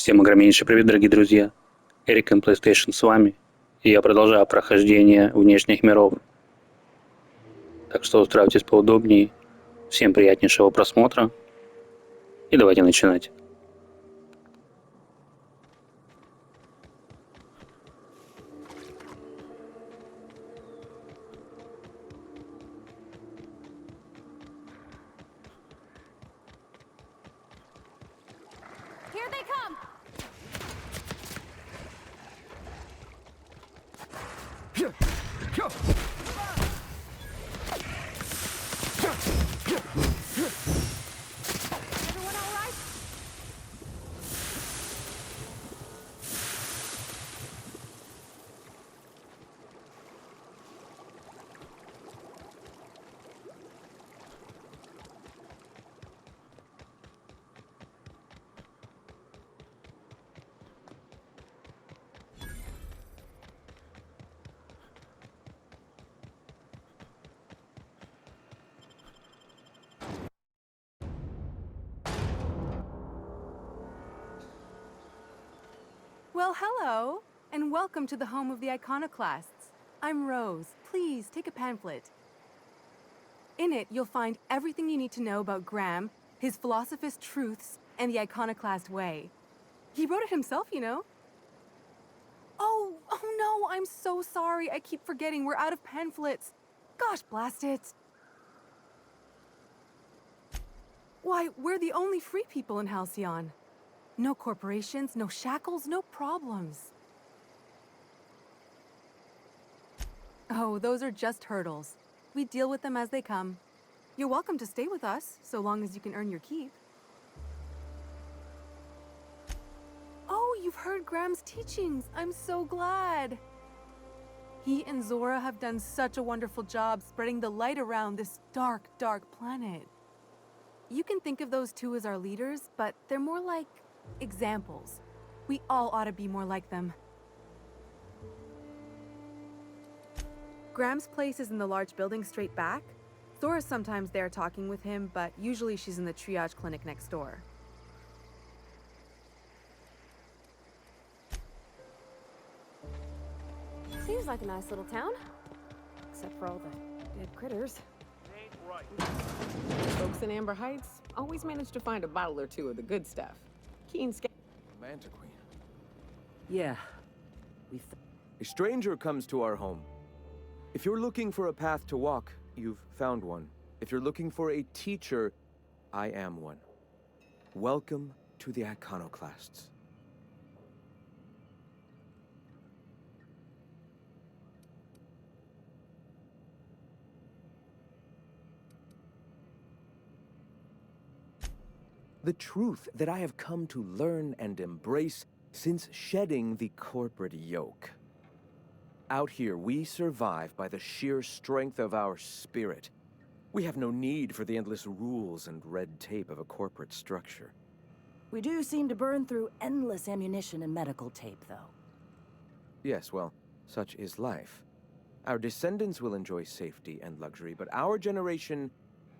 Всем огромнейший привет, дорогие друзья! Эрик и PlayStation с вами, и я продолжаю прохождение внешних миров. Так что устраивайтесь поудобнее, всем приятнейшего просмотра, и давайте начинать. Well, hello, and welcome to the home of the iconoclasts. I'm Rose. Please take a pamphlet. In it, you'll find everything you need to know about Graham, his philosophist truths, and the iconoclast way. He wrote it himself, you know. Oh no, I'm so sorry. I keep forgetting we're out of pamphlets. Gosh, blast it. Why, we're the only free people in Halcyon. No corporations, no shackles, no problems. Oh, those are just hurdles. We deal with them as they come. You're welcome to stay with us, so long as you can earn your keep. Oh, you've heard Graham's teachings. I'm so glad. He and Zora have done such a wonderful job spreading the light around this dark, dark planet. You can think of those two as our leaders, but they're more like examples. We all ought to be more like them. Graham's place is in the large building straight back. Zora's sometimes there talking with him, but usually she's in the triage clinic next door. Seems like a nice little town. Except for all the dead critters. Ain't right. Folks in Amber Heights always manage to find a bottle or two of the good stuff. Keen scout. Manta Queen. Yeah. A stranger comes to our home. If you're looking for a path to walk, you've found one. If you're looking for a teacher, I am one. Welcome to the Iconoclasts. The truth that I have come to learn and embrace since shedding the corporate yoke. Out here, we survive by the sheer strength of our spirit. We have no need for the endless rules and red tape of a corporate structure. We do seem to burn through endless ammunition and medical tape, though. Yes, well, such is life. Our descendants will enjoy safety and luxury, but our generation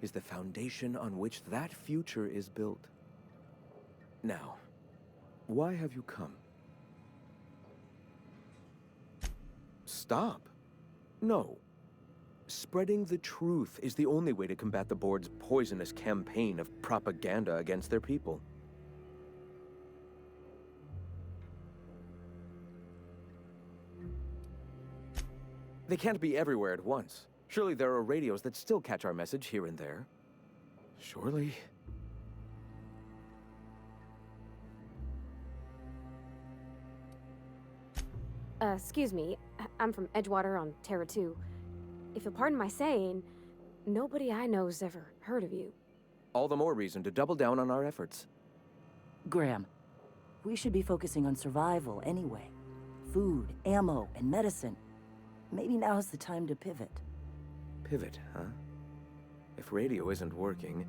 is the foundation on which that future is built. Now, why have you come? Stop. No. Spreading the truth is the only way to combat the board's poisonous campaign of propaganda against their people. They can't be everywhere at once. Surely there are radios that still catch our message here and there. Surely. Excuse me. I'm from Edgewater on Terra 2. If you'll pardon my saying, nobody I know's ever heard of you. All the more reason to double down on our efforts. Graham, we should be focusing on survival anyway. Food, ammo, and medicine. Maybe now's the time to pivot. Pivot, huh? If radio isn't working,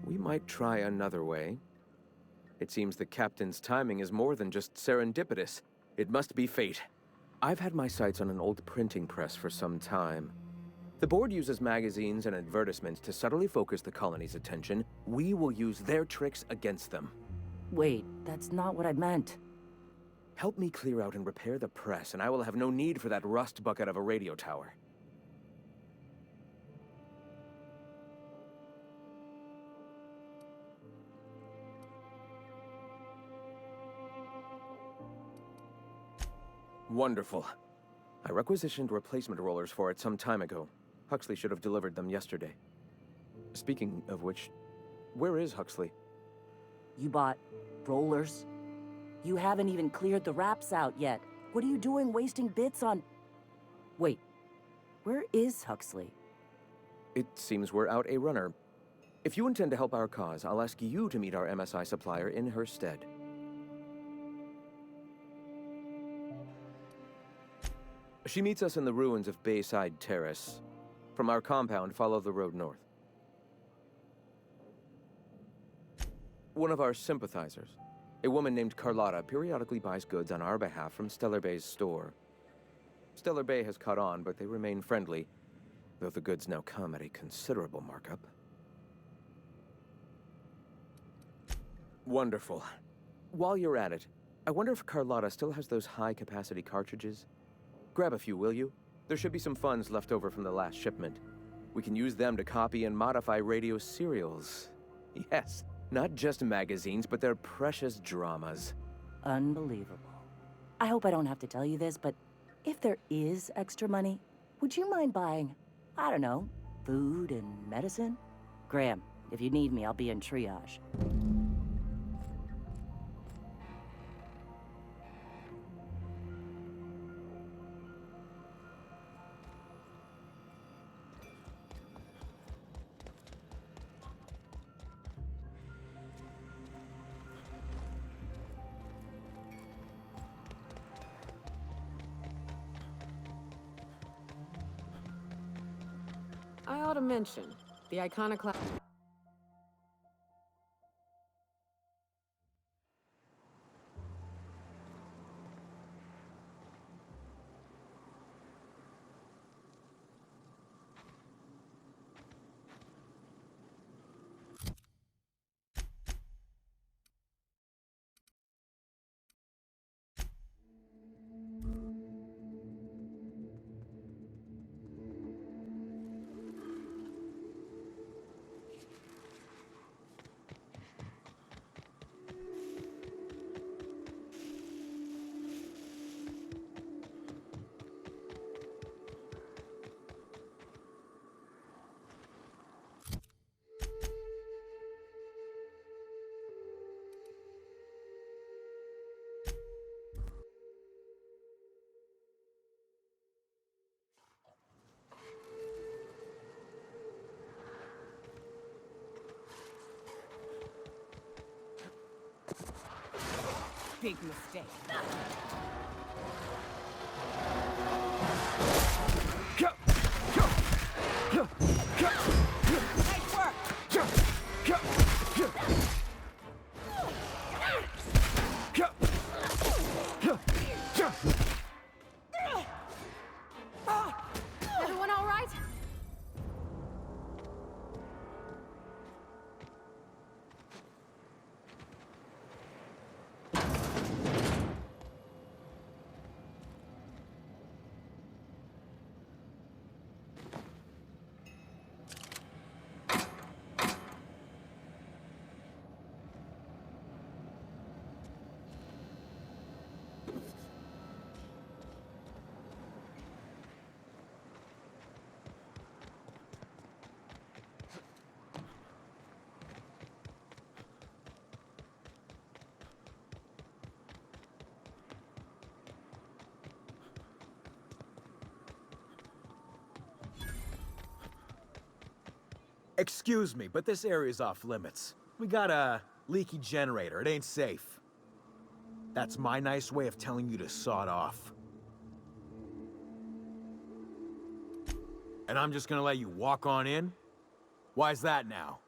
we might try another way. It seems the captain's timing is more than just serendipitous. It must be fate. I've had my sights on an old printing press for some time. The board uses magazines and advertisements to subtly focus the colony's attention. We will use their tricks against them. Wait, that's not what I meant. Help me clear out and repair the press, and I will have no need for that rust bucket of a radio tower. Wonderful. I requisitioned replacement rollers for it some time ago. Huxley should have delivered them yesterday. Speaking of which, where is Huxley? You bought rollers? You haven't even cleared the wraps out yet. What are you doing wasting bits on... Wait, where is Huxley? It seems we're out a runner. If you intend to help our cause, I'll ask you to meet our MSI supplier in her stead. She meets us in the ruins of Bayside Terrace. From our compound, follow the road north. One of our sympathizers, a woman named Carlotta, periodically buys goods on our behalf from Stellar Bay's store. Stellar Bay has caught on, but they remain friendly, though the goods now come at a considerable markup. Wonderful. While you're at it, I wonder if Carlotta still has those high-capacity cartridges? Grab a few, will you? There should be some funds left over from the last shipment. We can use them to copy and modify radio serials. Yes, not just magazines, but their precious dramas. Unbelievable. I hope I don't have to tell you this, but if there is extra money, would you mind buying, I don't know, food and medicine? Graham, if you need me, I'll be in triage. I ought to mention, the iconoclast... Big mistake. Nice work. Everyone all right? Excuse me, but this area's off limits. We got a leaky generator. It ain't safe. That's my nice way of telling you to sod off. And I'm just gonna let you walk on in? Why's that now?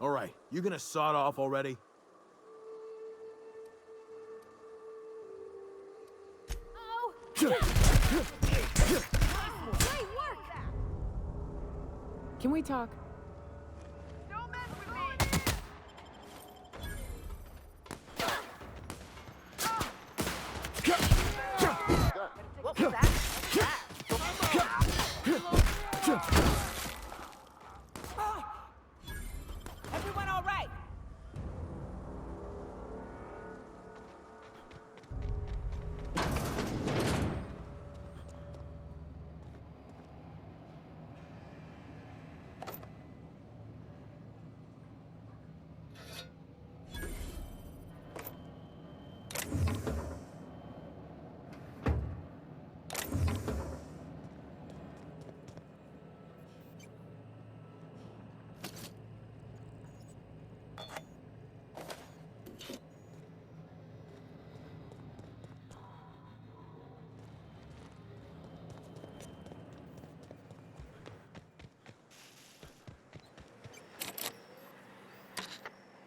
All right, you gonna sod off already? Oh! Can we talk? Don't mess with me! What was that? Everyone all right?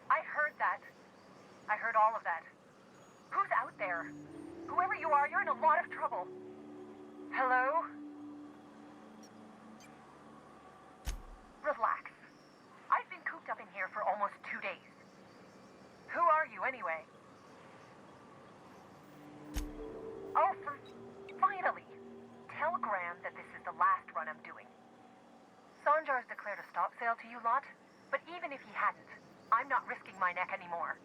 I heard that. I heard all of that. Who's out there? Whoever you are, you're in a lot of trouble. Hello? Relax. I've been cooped up in here for almost 2 days. Who are you, anyway? Oh, finally! Tell Graham that this is the last run I'm doing. Sanjar's declared a stop sale to you lot, but even if he hadn't, I'm not risking my neck anymore.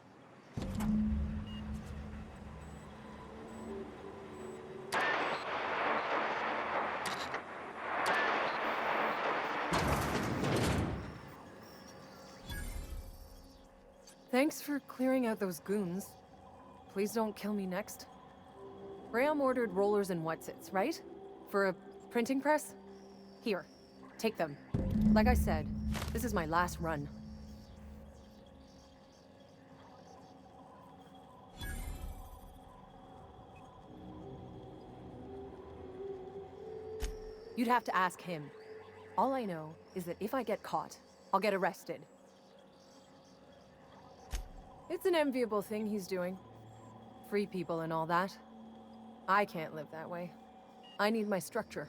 Thanks for clearing out those goons. Please don't kill me next. Graham ordered rollers and whatsits, right? For a printing press? Here, take them. Like I said, this is my last run. You'd have to ask him. All I know is that if I get caught, I'll get arrested. It's an enviable thing he's doing. Free people and all that. I can't live that way. I need my structure.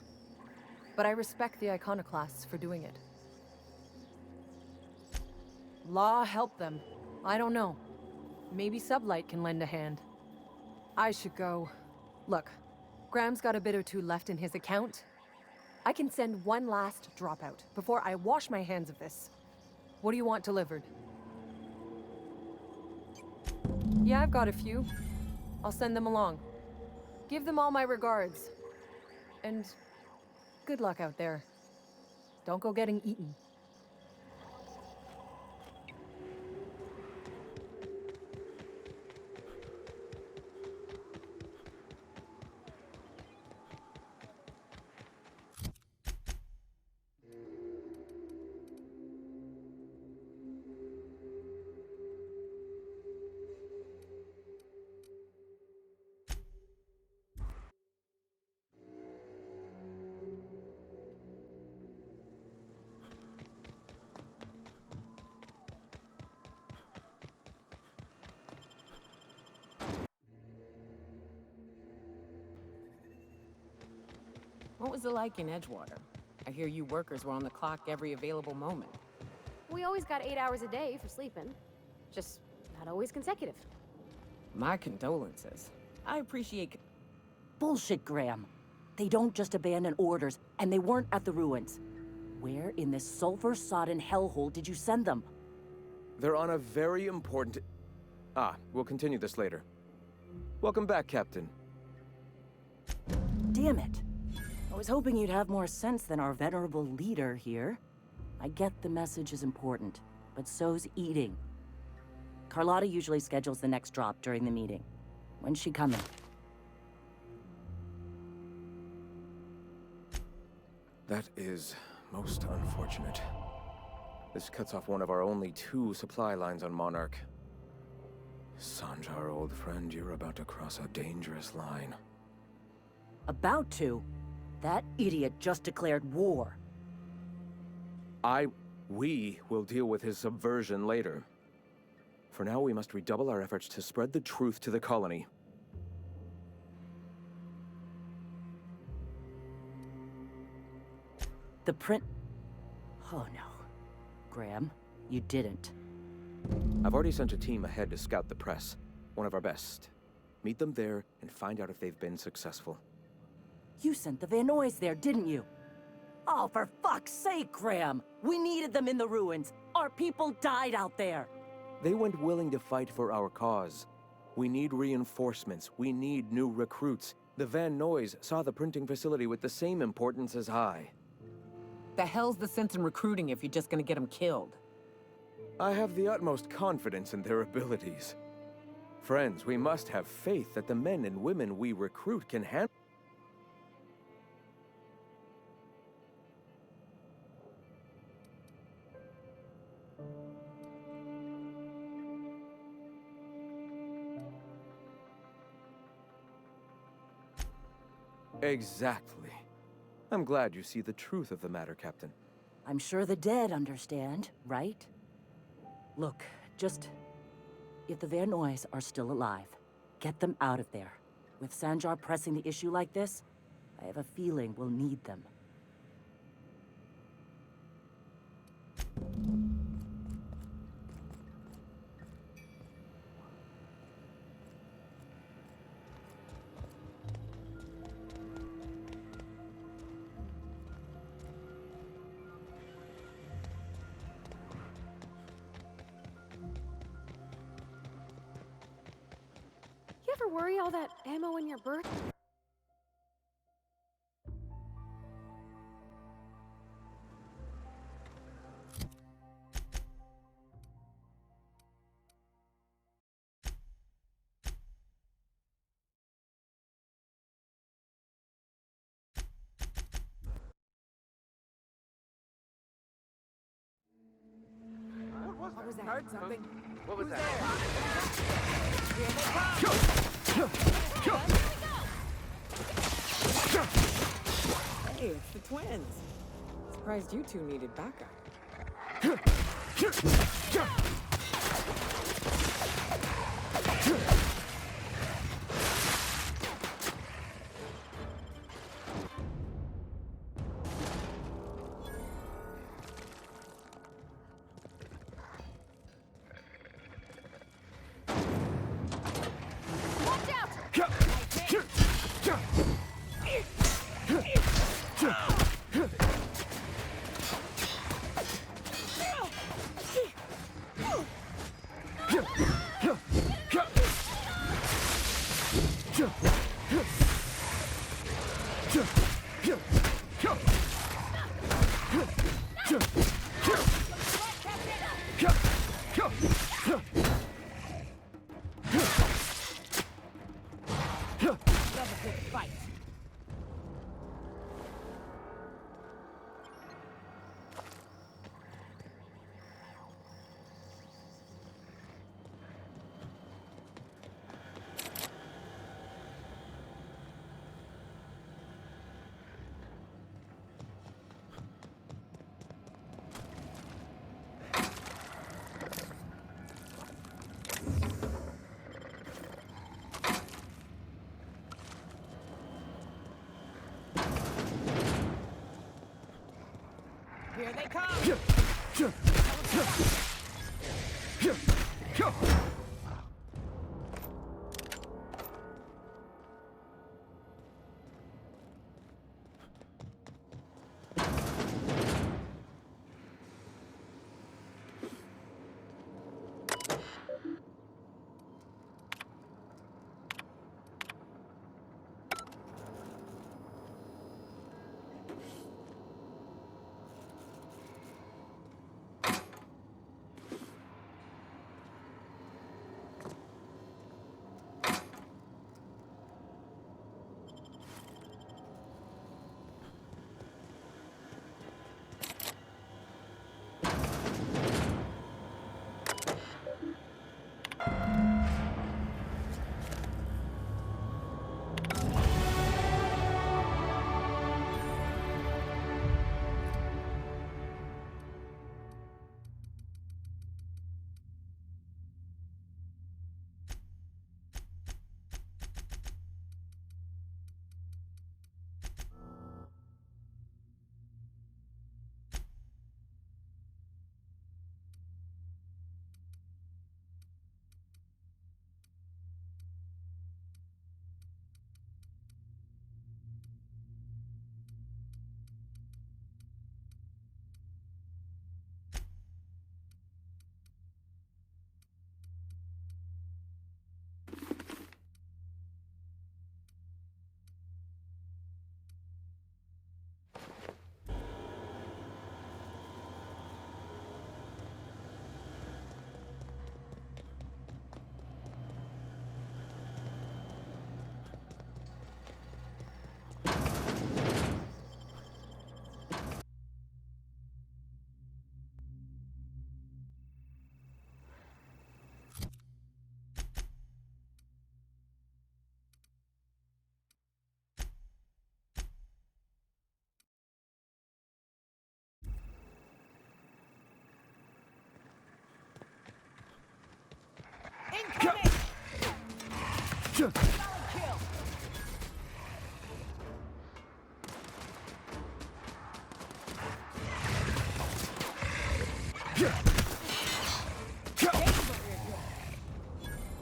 But I respect the iconoclasts for doing it. Law help them. I don't know. Maybe Sublight can lend a hand. I should go. Look, Graham's got a bit or two left in his account. I can send one last dropout before I wash my hands of this. What do you want delivered? Yeah, I've got a few. I'll send them along. Give them all my regards. And good luck out there. Don't go getting eaten. What was it like in Edgewater? I hear you workers were on the clock every available moment. We always got 8 hours a day for sleeping. Just not always consecutive. My condolences. I appreciate... Bullshit, Graham. They don't just abandon orders, and they weren't at the ruins. Where in this sulfur-sodden hellhole did you send them? They're on a very important... we'll continue this later. Welcome back, Captain. Damn it. I was hoping you'd have more sense than our venerable leader here. I get the message is important, but so's eating. Carlotta usually schedules the next drop during the meeting. When's she coming? That is most unfortunate. This cuts off one of our only 2 supply lines on Monarch. Sanjar, old friend, you're about to cross a dangerous line. About to? That idiot just declared war. We will deal with his subversion later. For now, we must redouble our efforts to spread the truth to the colony. The print... Oh no. Graham, you didn't. I've already sent a team ahead to scout the press. One of our best. Meet them there and find out if they've been successful. You sent the Van Noys there, didn't you? Oh, for fuck's sake, Graham! We needed them in the ruins. Our people died out there. They went willing to fight for our cause. We need reinforcements. We need new recruits. The Van Noys saw the printing facility with the same importance as I. The hell's the sense in recruiting if you're just gonna get them killed? I have the utmost confidence in their abilities. Friends, we must have faith that the men and women we recruit can handle. Exactly. I'm glad you see the truth of the matter, Captain. I'm sure the dead understand, right? Look, just... if the Van Noys are still alive, get them out of there. With Sanjar pressing the issue like this, I have a feeling we'll need them. You ever worry all that ammo in your berth? What was that? Heard something. What was that? Hey, it's the twins. Surprised you two needed backup. Here they come!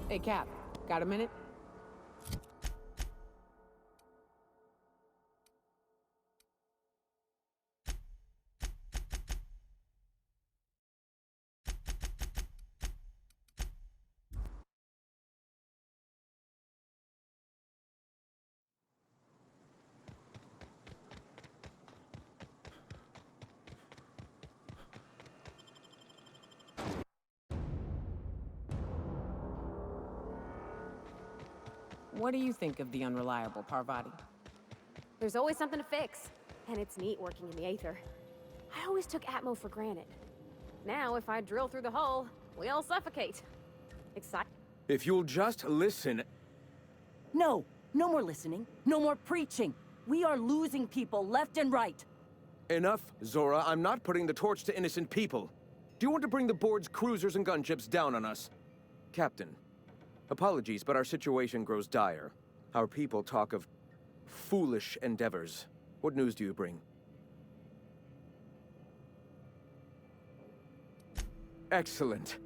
Hey, Cap, got a minute? What do you think of the unreliable Parvati? There's always something to fix. And it's neat working in the Aether. I always took Atmo for granted. Now, if I drill through the hole, we all suffocate. Exciting. If you'll just listen... No, no more listening, no more preaching. We are losing people left and right. Enough, Zora. I'm not putting the torch to innocent people. Do you want to bring the board's cruisers and gunships down on us? Captain, apologies, but our situation grows dire. Our people talk of foolish endeavors. What news do you bring? Excellent.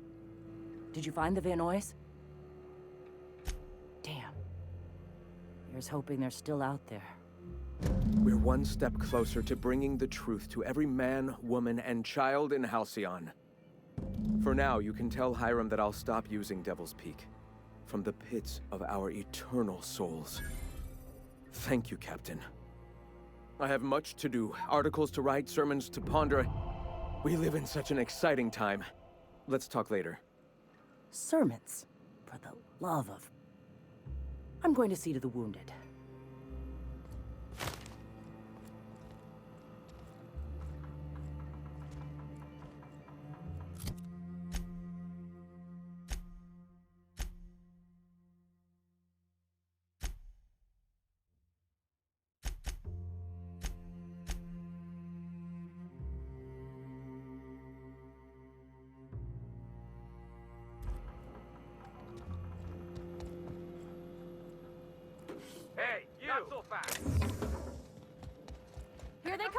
Did you find the Vanois? Damn. Here's hoping they're still out there. We're one step closer to bringing the truth to every man, woman, and child in Halcyon. For now, you can tell Hiram that I'll stop using Devil's Peak. From the pits of our eternal souls. Thank you, Captain. I have much to do. Articles to write, sermons to ponder. We live in such an exciting time. Let's talk later. Sermons? For the love of... I'm going to see to the wounded. Hey, you! Not so fast! Here they come!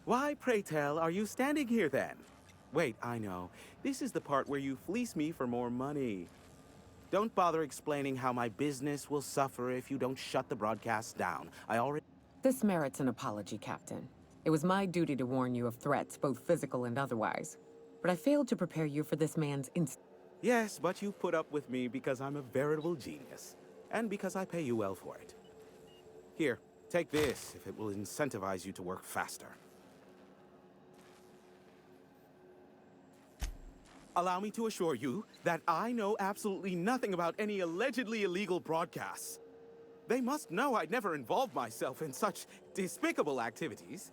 Why, pray tell, are you standing here then? Wait, I know. This is the part where you fleece me for more money. Don't bother explaining how my business will suffer if you don't shut the broadcast down. I already... This merits an apology, Captain. It was my duty to warn you of threats, both physical and otherwise. But I failed to prepare you for this man's Yes, but you put up with me because I'm a veritable genius. And because I pay you well for it. Here, take this if it will incentivize you to work faster. Allow me to assure you that I know absolutely nothing about any allegedly illegal broadcasts. They must know I'd never involved myself in such despicable activities.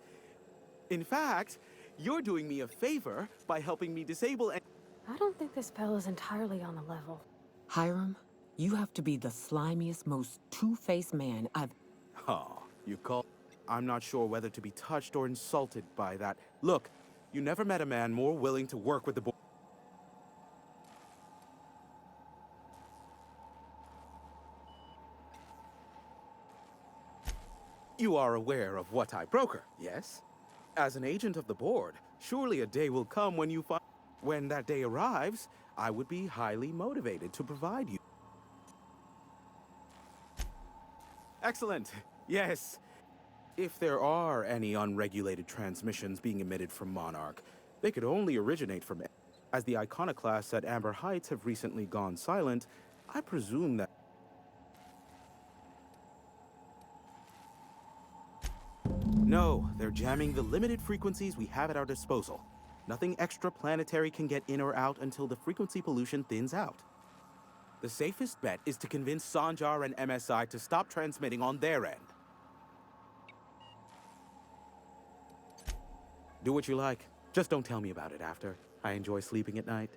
In fact, you're doing me a favor by helping me disable and... I don't think this fellow's entirely on the level. Hiram, you have to be the slimiest, most two-faced man I've... Oh, you call... I'm not sure whether to be touched or insulted by that. Look, you never met a man more willing to work with the board. You are aware of what I broker, yes? As an agent of the board, surely a day will come when you find... When that day arrives, I would be highly motivated to provide you. Excellent. Yes. If there are any unregulated transmissions being emitted from Monarch, they could only originate from... As the iconoclasts at Amber Heights have recently gone silent, I presume that... No, they're jamming the limited frequencies we have at our disposal. Nothing extraplanetary can get in or out until the frequency pollution thins out. The safest bet is to convince Sanjar and MSI to stop transmitting on their end. Do what you like. Just don't tell me about it after. I enjoy sleeping at night.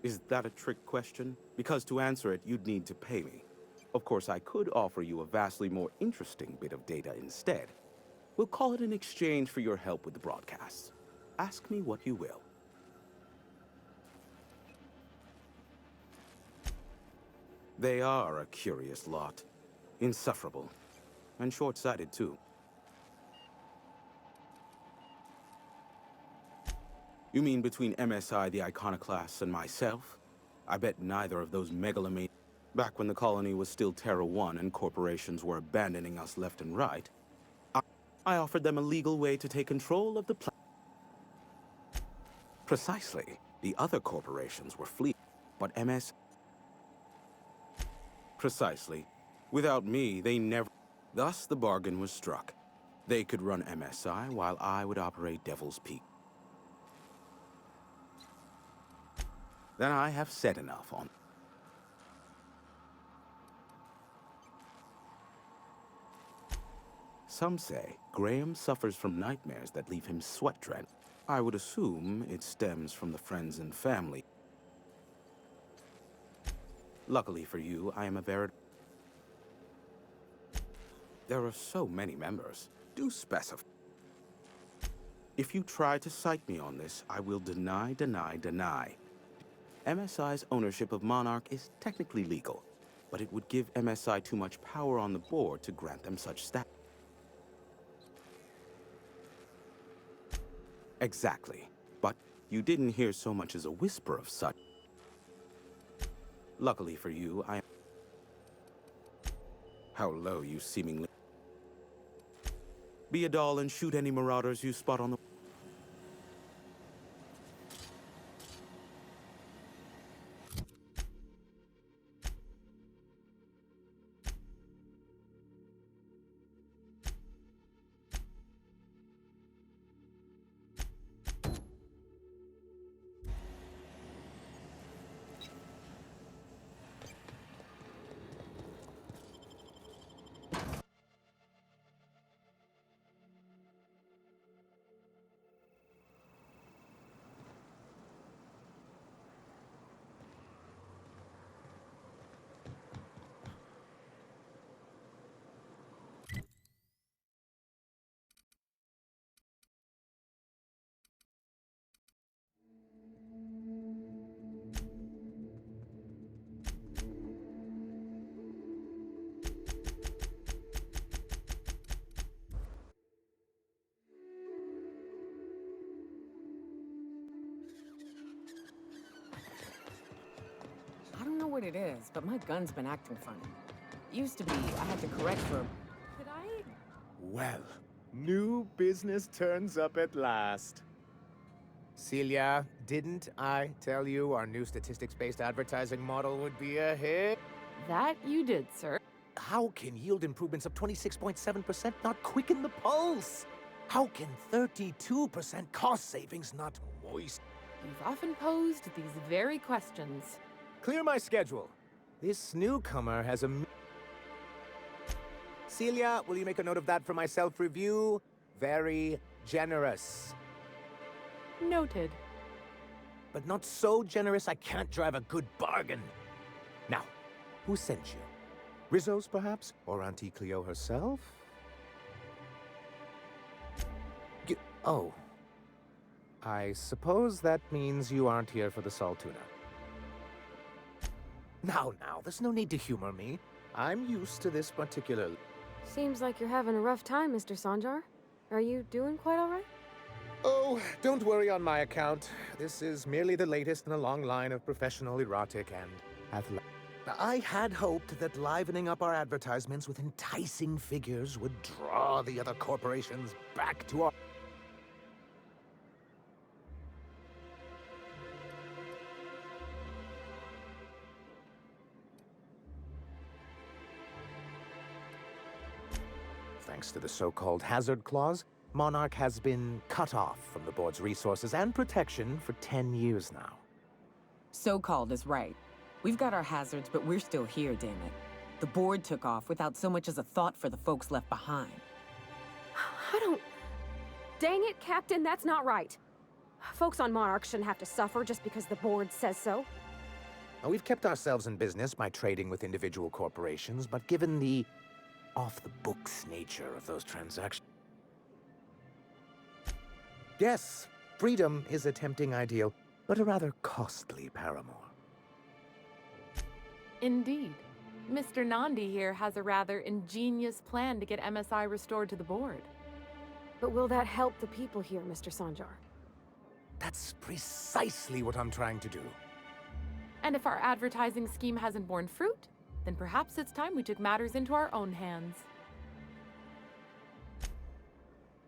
Is that a trick question? Because to answer it, you'd need to pay me. Of course, I could offer you a vastly more interesting bit of data instead. We'll call it an exchange for your help with the broadcasts. Ask me what you will. They are a curious lot. Insufferable. And short-sighted, too. You mean between MSI, the iconoclasts, and myself? I bet neither of those megalomaniacs... Back when the colony was still Terra 1 and corporations were abandoning us left and right, I offered them a legal way to take control of the planet. Precisely. The other corporations were fleeing, but MS... Precisely. Without me, they never... Thus, the bargain was struck. They could run MSI, while I would operate Devil's Peak. Then I have said enough on... Some say Graham suffers from nightmares that leave him sweat-drenched. I would assume it stems from the friends and family. Luckily for you, I am a veritable... There are so many members. Do specify. If you try to cite me on this, I will deny. MSI's ownership of Monarch is technically legal, but it would give MSI too much power on the board to grant them such status. Exactly. But you didn't hear so much as a whisper of such. Luckily for you, I am... How low you seemingly... Be a doll and shoot any marauders you spot on the... I don't know what it is, but my gun's been acting funny. Used to be, I had to correct for... Could I? Well, new business turns up at last. Celia, didn't I tell you our new statistics-based advertising model would be a hit? That you did, sir. How can yield improvements of 26.7% not quicken the pulse? How can 32% cost savings not moist? You've often posed these very questions. Clear my schedule. This newcomer has a... Celia, will you make a note of that for my self-review? Very generous. Noted. But not so generous I can't drive a good bargain. Now, who sent you? Rizzo's, perhaps? Or Auntie Cleo herself? Oh. I suppose that means you aren't here for the Saltuna. Now, there's no need to humor me. I'm used to this particular... Seems like you're having a rough time, Mr. Sanjar. Are you doing quite all right? Oh, don't worry on my account. This is merely the latest in a long line of professional erotic and athletic... I had hoped that livening up our advertisements with enticing figures would draw the other corporations back to our... Thanks to the so-called hazard clause, Monarch has been cut off from the board's resources and protection for 10 years now. So-called is right. We've got our hazards, but we're still here, damn it. The board took off without so much as a thought for the folks left behind. I don't... Dang it, Captain, that's not right. Folks on Monarch shouldn't have to suffer just because the board says so. Now, we've kept ourselves in business by trading with individual corporations, but given the off-the-books nature of those transactions... Yes, freedom is a tempting ideal, but a rather costly paramour. Indeed. Mr. Nandi here has a rather ingenious plan to get MSI restored to the board. But will that help the people here, Mr. Sanjar? That's precisely what I'm trying to do. And if our advertising scheme hasn't borne fruit, then perhaps it's time we took matters into our own hands.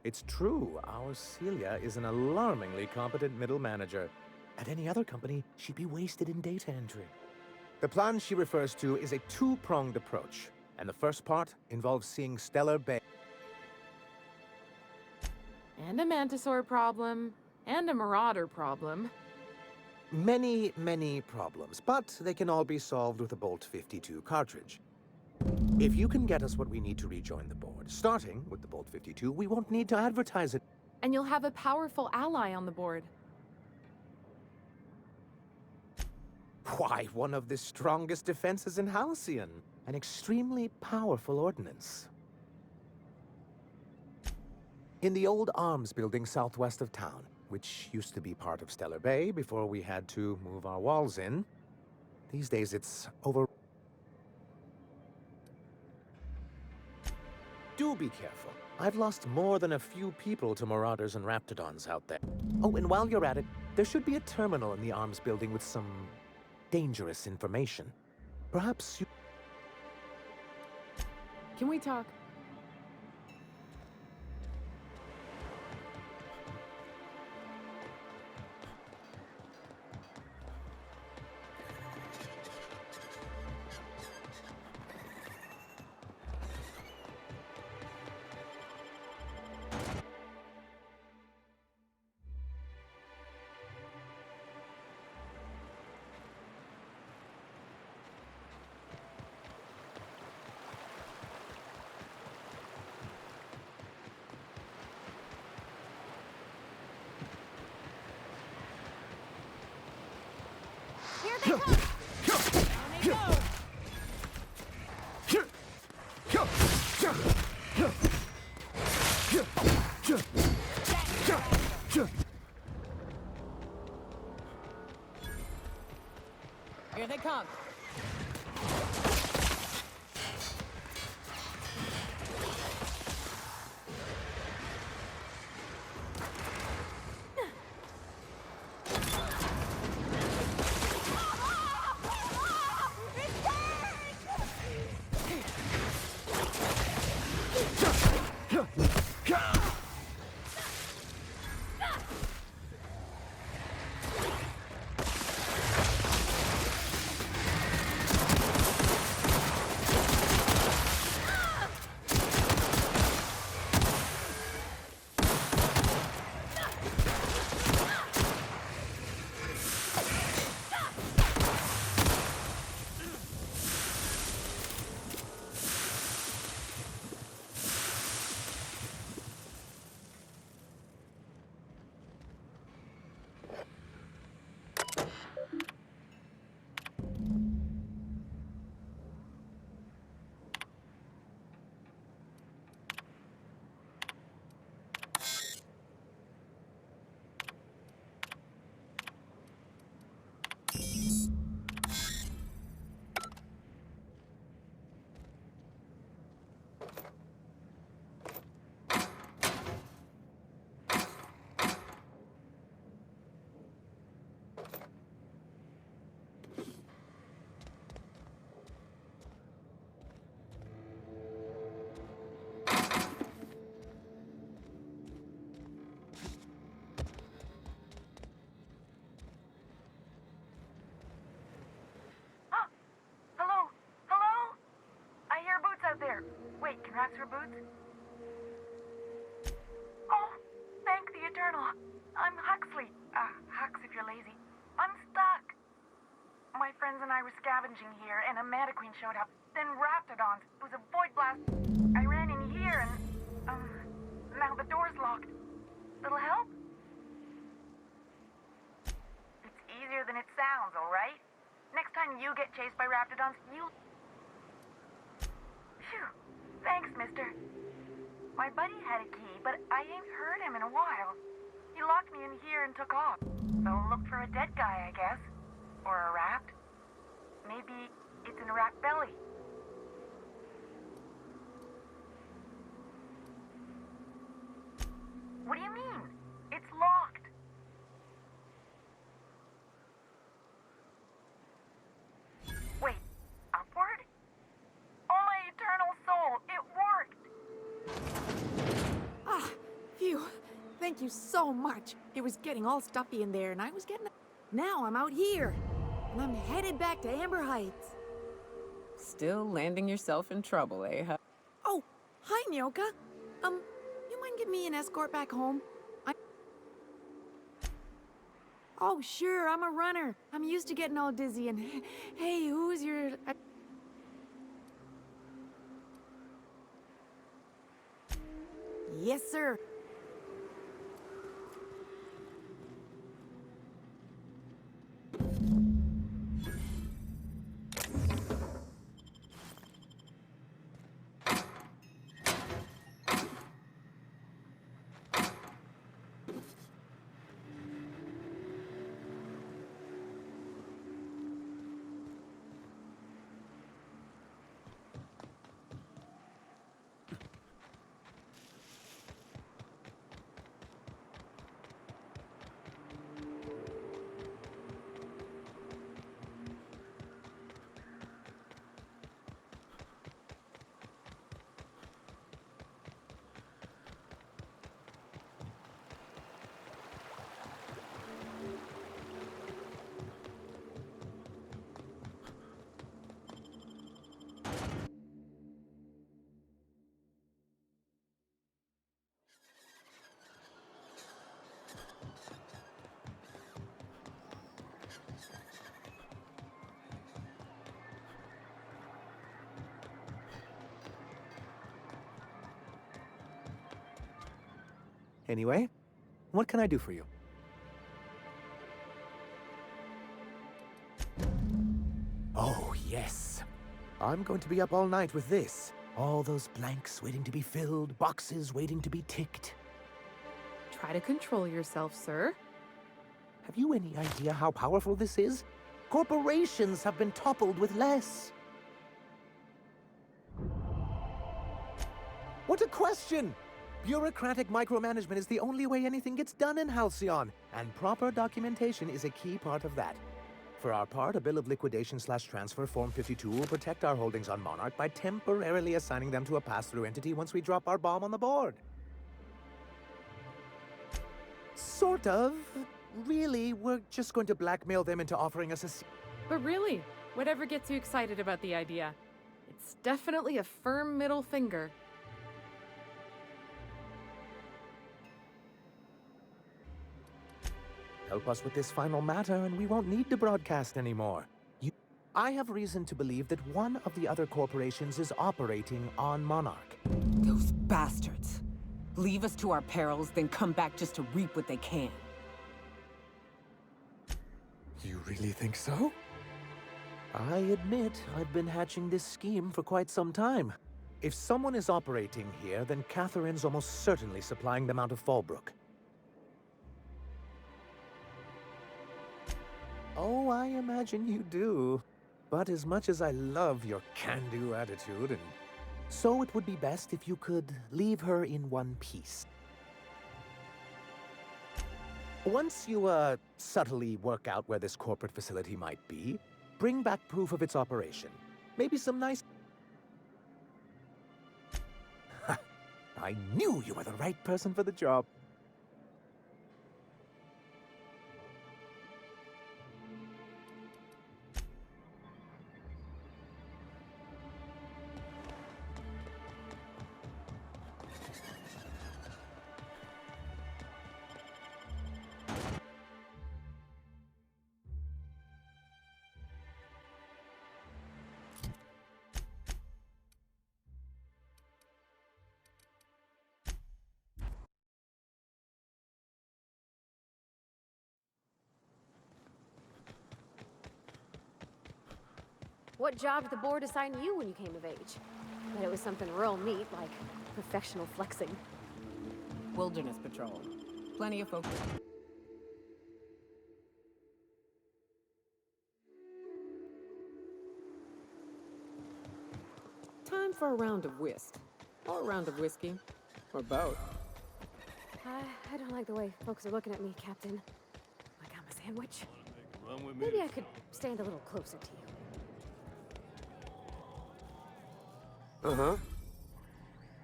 It's true, our Celia is an alarmingly competent middle manager. At any other company, she'd be wasted in data entry. The plan she refers to is a two-pronged approach, and the first part involves seeing Stellar Bay. And a Mantisaur problem, and a Marauder problem. Many, many problems, but they can all be solved with a Bolt 52 cartridge. If you can get us what we need to rejoin the board, starting with the Bolt 52, we won't need to advertise it. And you'll have a powerful ally on the board. Why, one of the strongest defenses in Halcyon. An extremely powerful ordnance. In the old arms building southwest of town, which used to be part of Stellar Bay before we had to move our walls in, these days it's over... Do be careful. I've lost more than a few people to marauders and raptidons out there. Oh, and while you're at it, there should be a terminal in the arms building with some dangerous information. Perhaps you... Can we talk? Here they come. Perhaps for boots? Oh, thank the Eternal. I'm Huxley. Hux if you're lazy. I'm stuck. My friends and I were scavenging here, and a Manta Queen showed up. Then Raptidons. It was a void blast. I ran in here, and, now the door's locked. Little help? It's easier than it sounds, alright? Next time you get chased by Raptidons, you... Phew. Thanks, mister. My buddy had a key, but I ain't heard him in a while. He locked me in here and took off. So look for a dead guy, I guess. Or a rat. Maybe it's in a rat belly. What do you mean? It's locked. Wait, upward? Oh, my eternal soul, it worked! Ah, phew. Thank you so much. It was getting all stuffy in there, and I was getting... Now I'm out here, and I'm headed back to Amber Heights. Still landing yourself in trouble, eh? Huh? Oh, hi, Nyoka. You mind giving me an escort back home? Oh, sure, I'm a runner. I'm used to getting all dizzy, and hey, who's your... Yes, sir. Anyway, what can I do for you? Oh, yes. I'm going to be up all night with this. All those blanks waiting to be filled, boxes waiting to be ticked. Try to control yourself, sir. Have you any idea how powerful this is? Corporations have been toppled with less. What a question! Bureaucratic micromanagement is the only way anything gets done in Halcyon, and proper documentation is a key part of that. For our part, a bill of liquidation/transfer Form 52 will protect our holdings on Monarch by temporarily assigning them to a pass-through entity once we drop our bomb on the board. Sort of. Really, we're just going to blackmail them into offering us a... But really, whatever gets you excited about the idea? It's definitely a firm middle finger. Help us with this final matter, and we won't need to broadcast anymore. I have reason to believe that one of the other corporations is operating on Monarch. Those bastards. Leave us to our perils, then come back just to reap what they can. You really think so? I admit I've been hatching this scheme for quite some time. If someone is operating here, then Catherine's almost certainly supplying them out of Fallbrook. Oh, I imagine you do. But as much as I love your can-do attitude, and so it would be best if you could leave her in one piece. Once you, subtly work out where this corporate facility might be, bring back proof of its operation. Maybe some nice... I knew you were the right person for the job. What job did the board assign you when you came of age? Bet it was something real neat, like professional flexing. Wilderness patrol. Plenty of folks. Time for a round of whist. Or a round of whiskey. Or both. I don't like the way folks are looking at me, Captain. Like I'm a sandwich. Maybe I could stand a little closer to you. Uh-huh.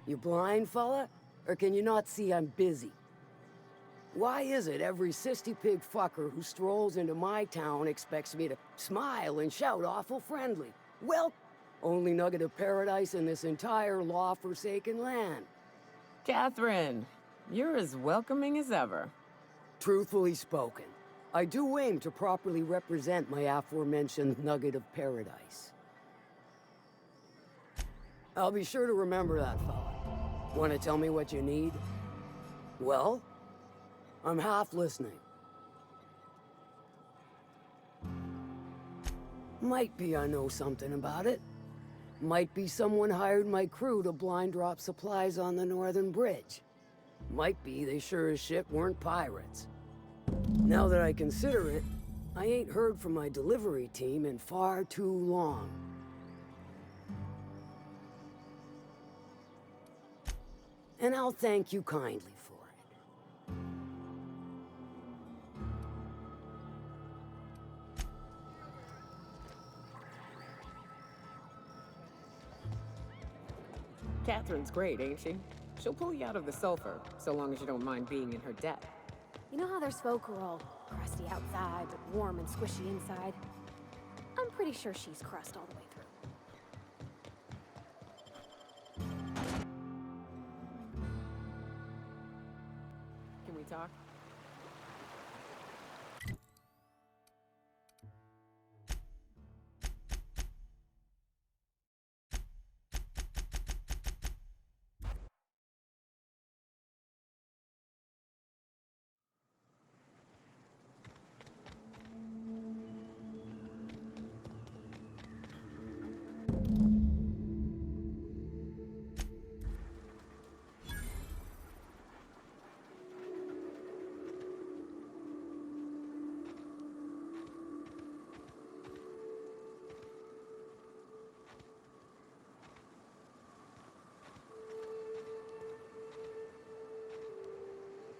You blind, fella? Or can you not see I'm busy? Why is it every sissy pig fucker who strolls into my town expects me to smile and shout awful friendly? Well, only nugget of paradise in this entire law-forsaken land. Catherine, you're as welcoming as ever. Truthfully spoken, I do aim to properly represent my aforementioned nugget of paradise. I'll be sure to remember that, fella. Want to tell me what you need? Well, I'm half listening. Might be I know something about it. Might be someone hired my crew to blind drop supplies on the Northern Bridge. Might be they sure as shit weren't pirates. Now that I consider it, I ain't heard from my delivery team in far too long. And I'll thank you kindly for it. Catherine's great, ain't she? She'll pull you out of the sulfur, so long as you don't mind being in her debt. You know how there's folk who are all crusty outside, but warm and squishy inside? I'm pretty sure she's crust all the way through. Can we talk?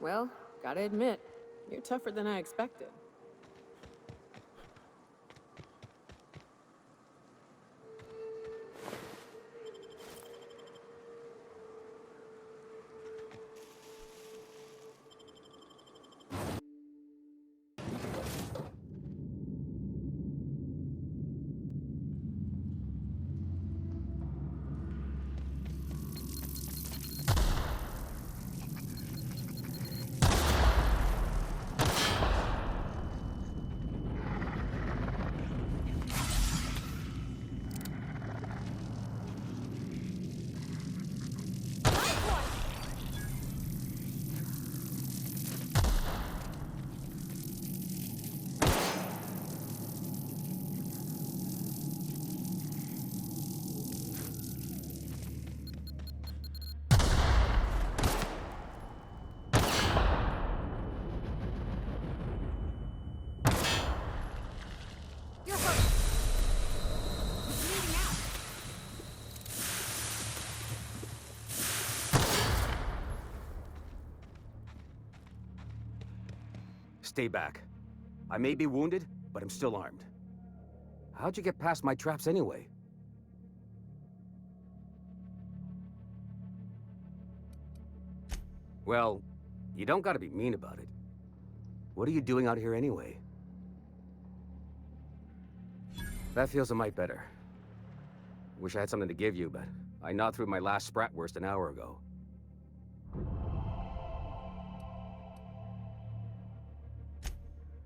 Well, gotta admit, you're tougher than I expected. Stay back. I may be wounded, but I'm still armed. How'd you get past my traps anyway? Well, you don't gotta be mean about it. What are you doing out here anyway? That feels a mite better. Wish I had something to give you, but I gnawed through my last Spratwurst an hour ago.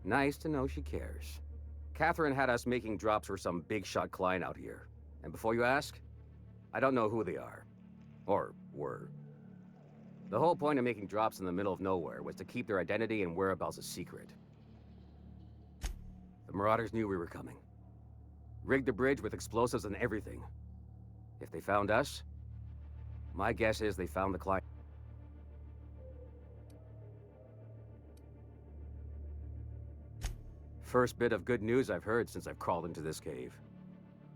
Nice to know she cares. Catherine had us making drops for some big-shot client out here. And before you ask, I don't know who they are. Or were. The whole point of making drops in the middle of nowhere was to keep their identity and whereabouts a secret. The Marauders knew we were coming. Rigged the bridge with explosives and everything. If they found us, my guess is they found the client. First bit of good news I've heard since I've crawled into this cave.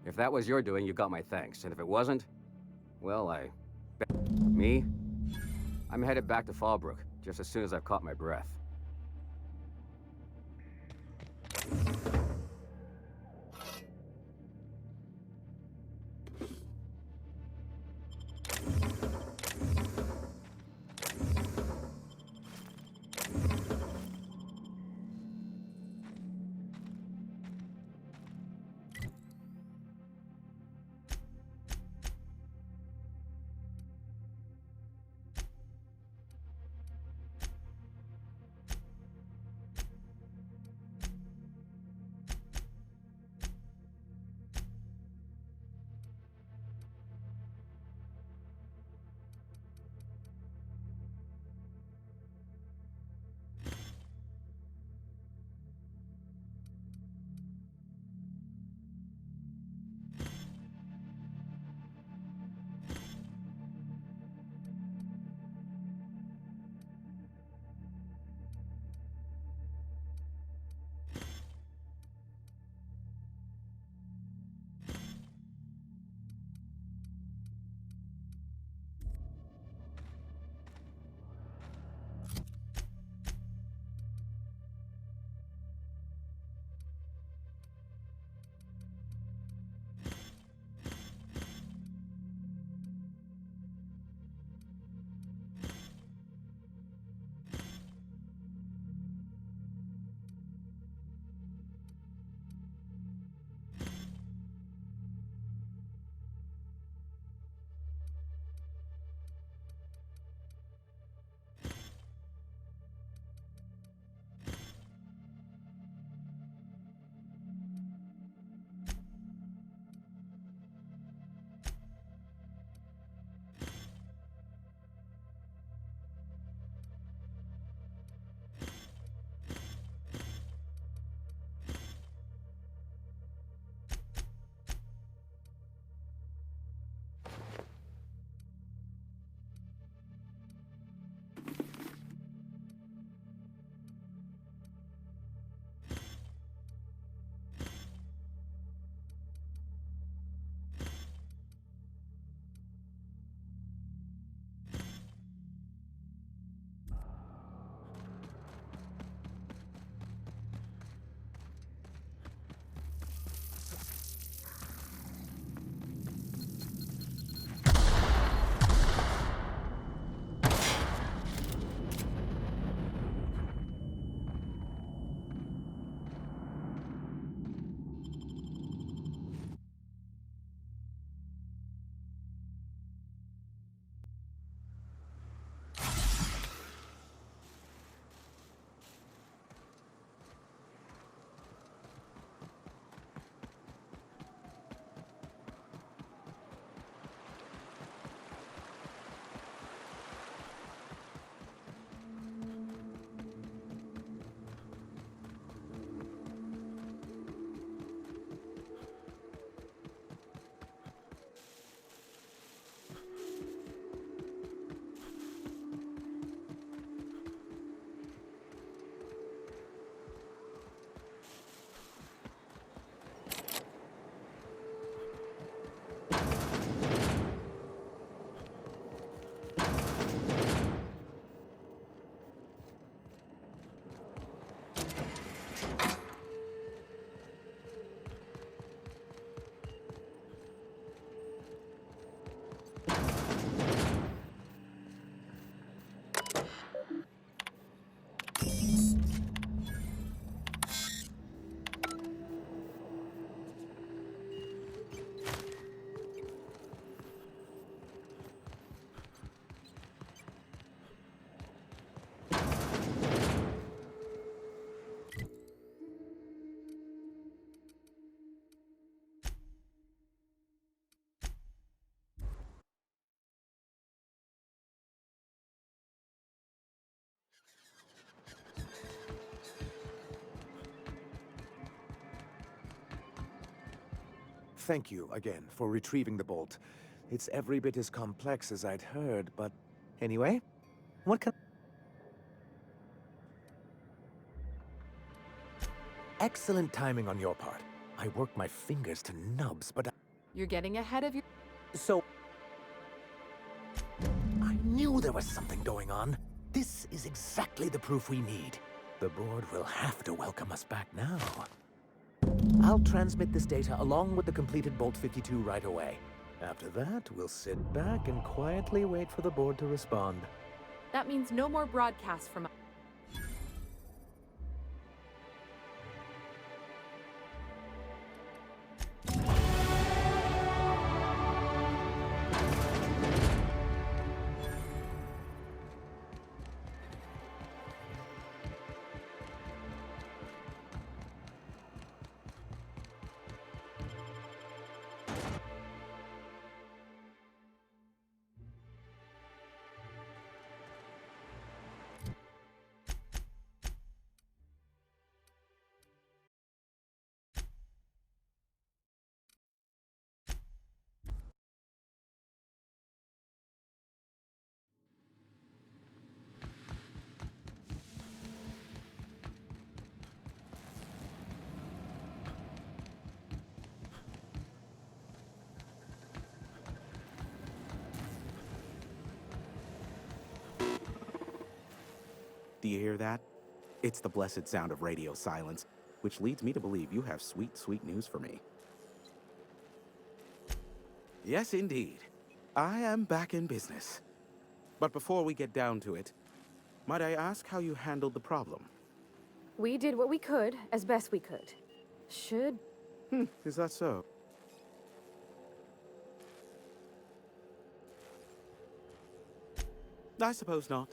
If that was your doing, you got my thanks. And if it wasn't, well, Me? I'm headed back to Fallbrook, just as soon as I've caught my breath. Thank you again for retrieving the bolt. It's every bit as complex as I'd heard, but anyway, what can... Excellent timing on your part. I worked my fingers to nubs, but You're getting ahead of your... So... I knew there was something going on. This is exactly the proof we need. The board will have to welcome us back now. I'll transmit this data along with the completed Bolt 52 right away. After that, we'll sit back and quietly wait for the board to respond. That means no more broadcasts from... Do you hear that? It's the blessed sound of radio silence, which leads me to believe you have sweet, sweet news for me. Yes, indeed. I am back in business. But before we get down to it, might I ask how you handled the problem? We did what we could, as best we could. Should... Is that so? I suppose not.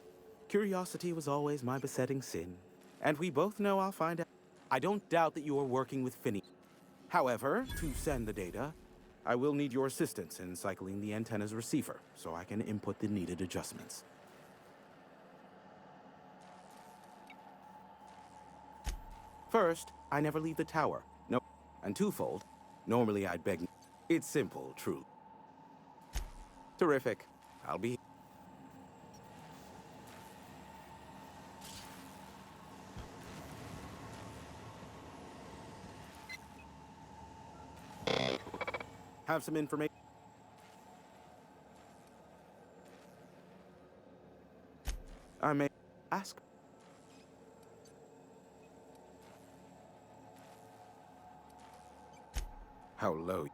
Curiosity was always my besetting sin, and we both know I'll find out. I don't doubt that you are working with Finney. However, to send the data, I will need your assistance in cycling the antenna's receiver, so I can input the needed adjustments. First, I never leave the tower. No, and twofold, normally I'd beg... It's simple, true. Terrific. I'll be... Have some information. I may ask. How low?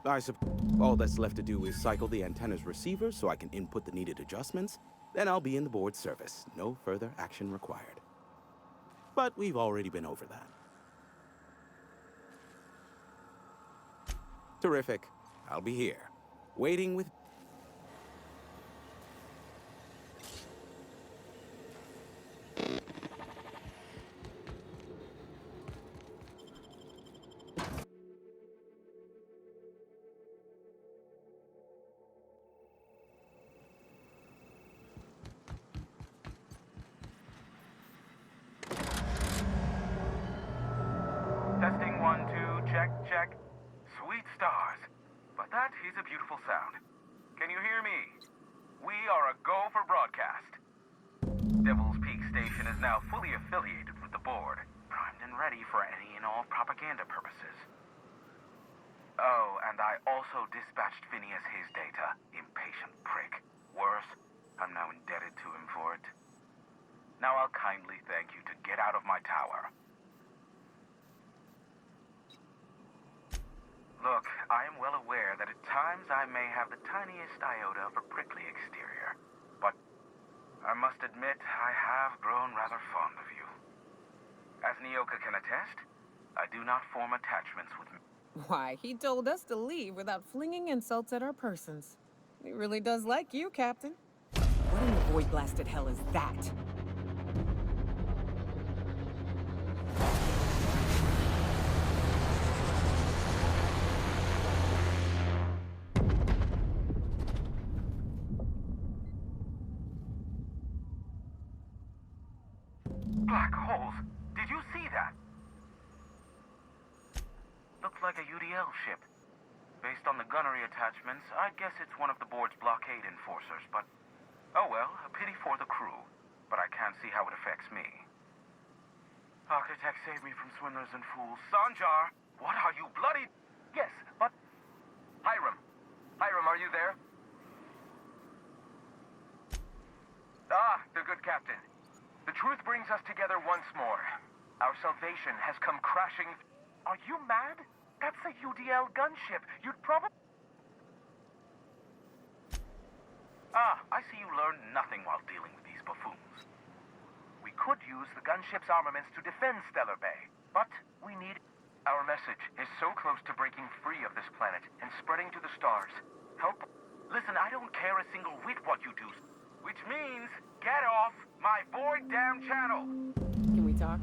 I suppose all that's left to do is cycle the antenna's receiver so I can input the needed adjustments. Then I'll be in the board service. No further action required. But we've already been over that. Terrific. I'll be here, waiting with... Testing 1, 2, check, check. Sweet stars. But that is a beautiful sound. Can you hear me? We are a go for broadcast. Devil's Peak Station is now fully affiliated with the board, primed and ready for any and all propaganda purposes. Oh, and I also dispatched Phineas his data. Impatient prick. Worse, I'm now indebted to him for it. Now I'll kindly thank you to get out of my tower. Look, I am well aware that at times I may have the tiniest iota of a prickly exterior, but I must admit I have grown rather fond of you. As Nyoka can attest, I do not form attachments with... Why, he told us to leave without flinging insults at our persons. He really does like you, Captain. What in the void-blasted hell is that? Black holes! Did you see that? Looks like a UDL ship. Based on the gunnery attachments, I'd guess it's one of the board's blockade enforcers, but... Oh well, a pity for the crew. But I can't see how it affects me. Architect, save me from swindlers and fools. Sanjar, what are you bloody... Yes, but... Hiram. Hiram, are you there? Ah, the good captain. The truth brings us together once more. Our salvation has come crashing... Are you mad? That's a UDL gunship. You'd probably... Ah, I see you learned nothing while dealing with these buffoons. We could use the gunship's armaments to defend Stellar Bay, but we need... Our message is so close to breaking free of this planet and spreading to the stars. Help... Listen, I don't care a single whit what you do. Which means, get off my void damn channel! Can we talk?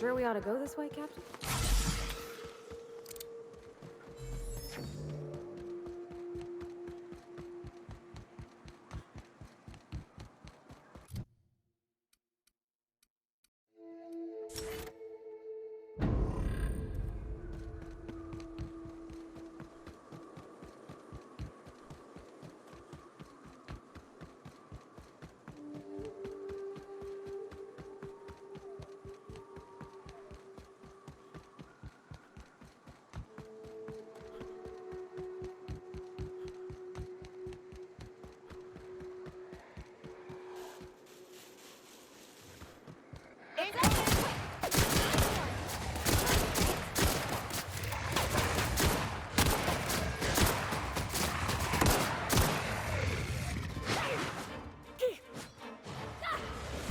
Sure we ought to go this way, Captain?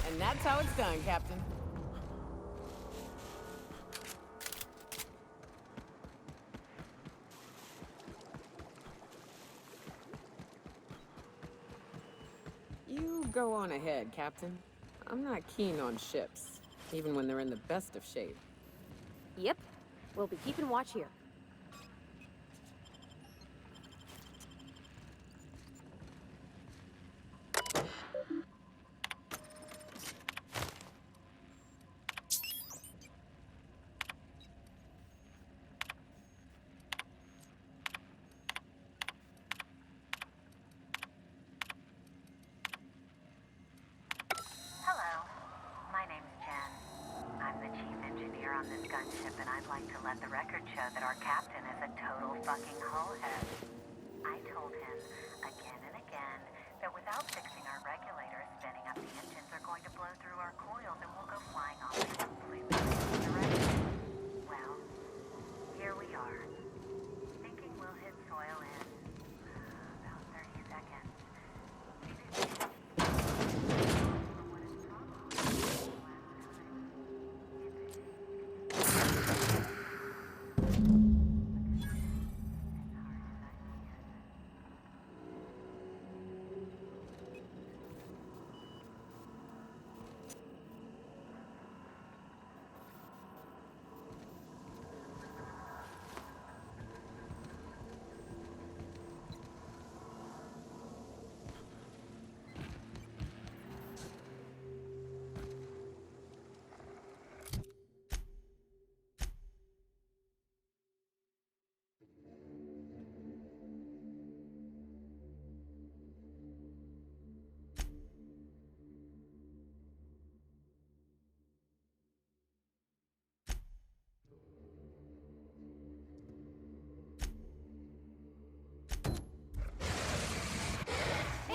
And that's how it's done, Captain. You go on ahead, Captain. I'm not keen on ships, even when they're in the best of shape. Yep. We'll be keeping watch here. Hello. My name's Jen. I'm the chief engineer on this gunship, and I'd like to let the record show that our captain is a total fucking hullhead. I told him again and again that without fixing our regulators, spinning up the engines are going to blow through our coils and we'll go flying off in a completely different direction. Well, here we are. Thinking we'll hit soil in about 30 seconds.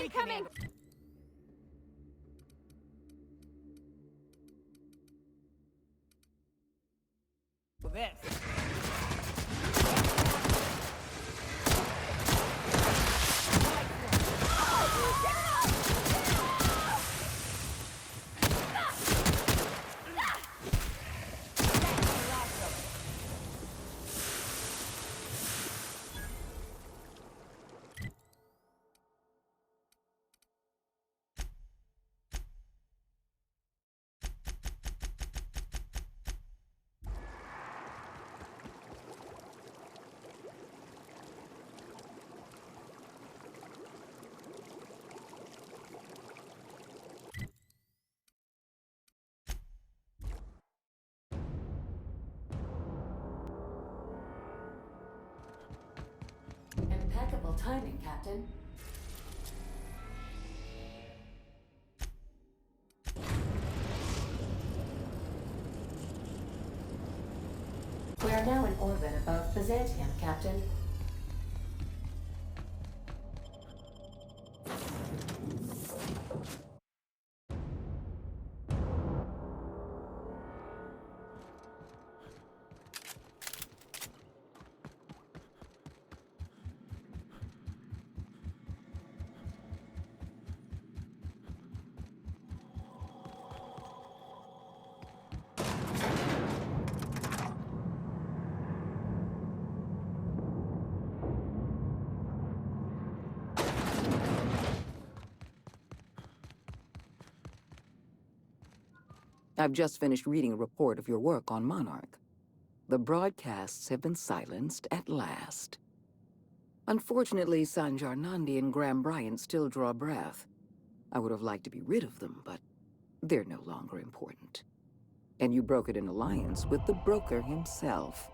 Incoming! This. Impeccable timing, Captain. We are now in orbit above Byzantium, Captain. I've just finished reading a report of your work on Monarch. The broadcasts have been silenced at last. Unfortunately, Sanjar Nandi and Graham Bryant still draw breath. I would have liked to be rid of them, but they're no longer important. And you brokered an alliance with the broker himself.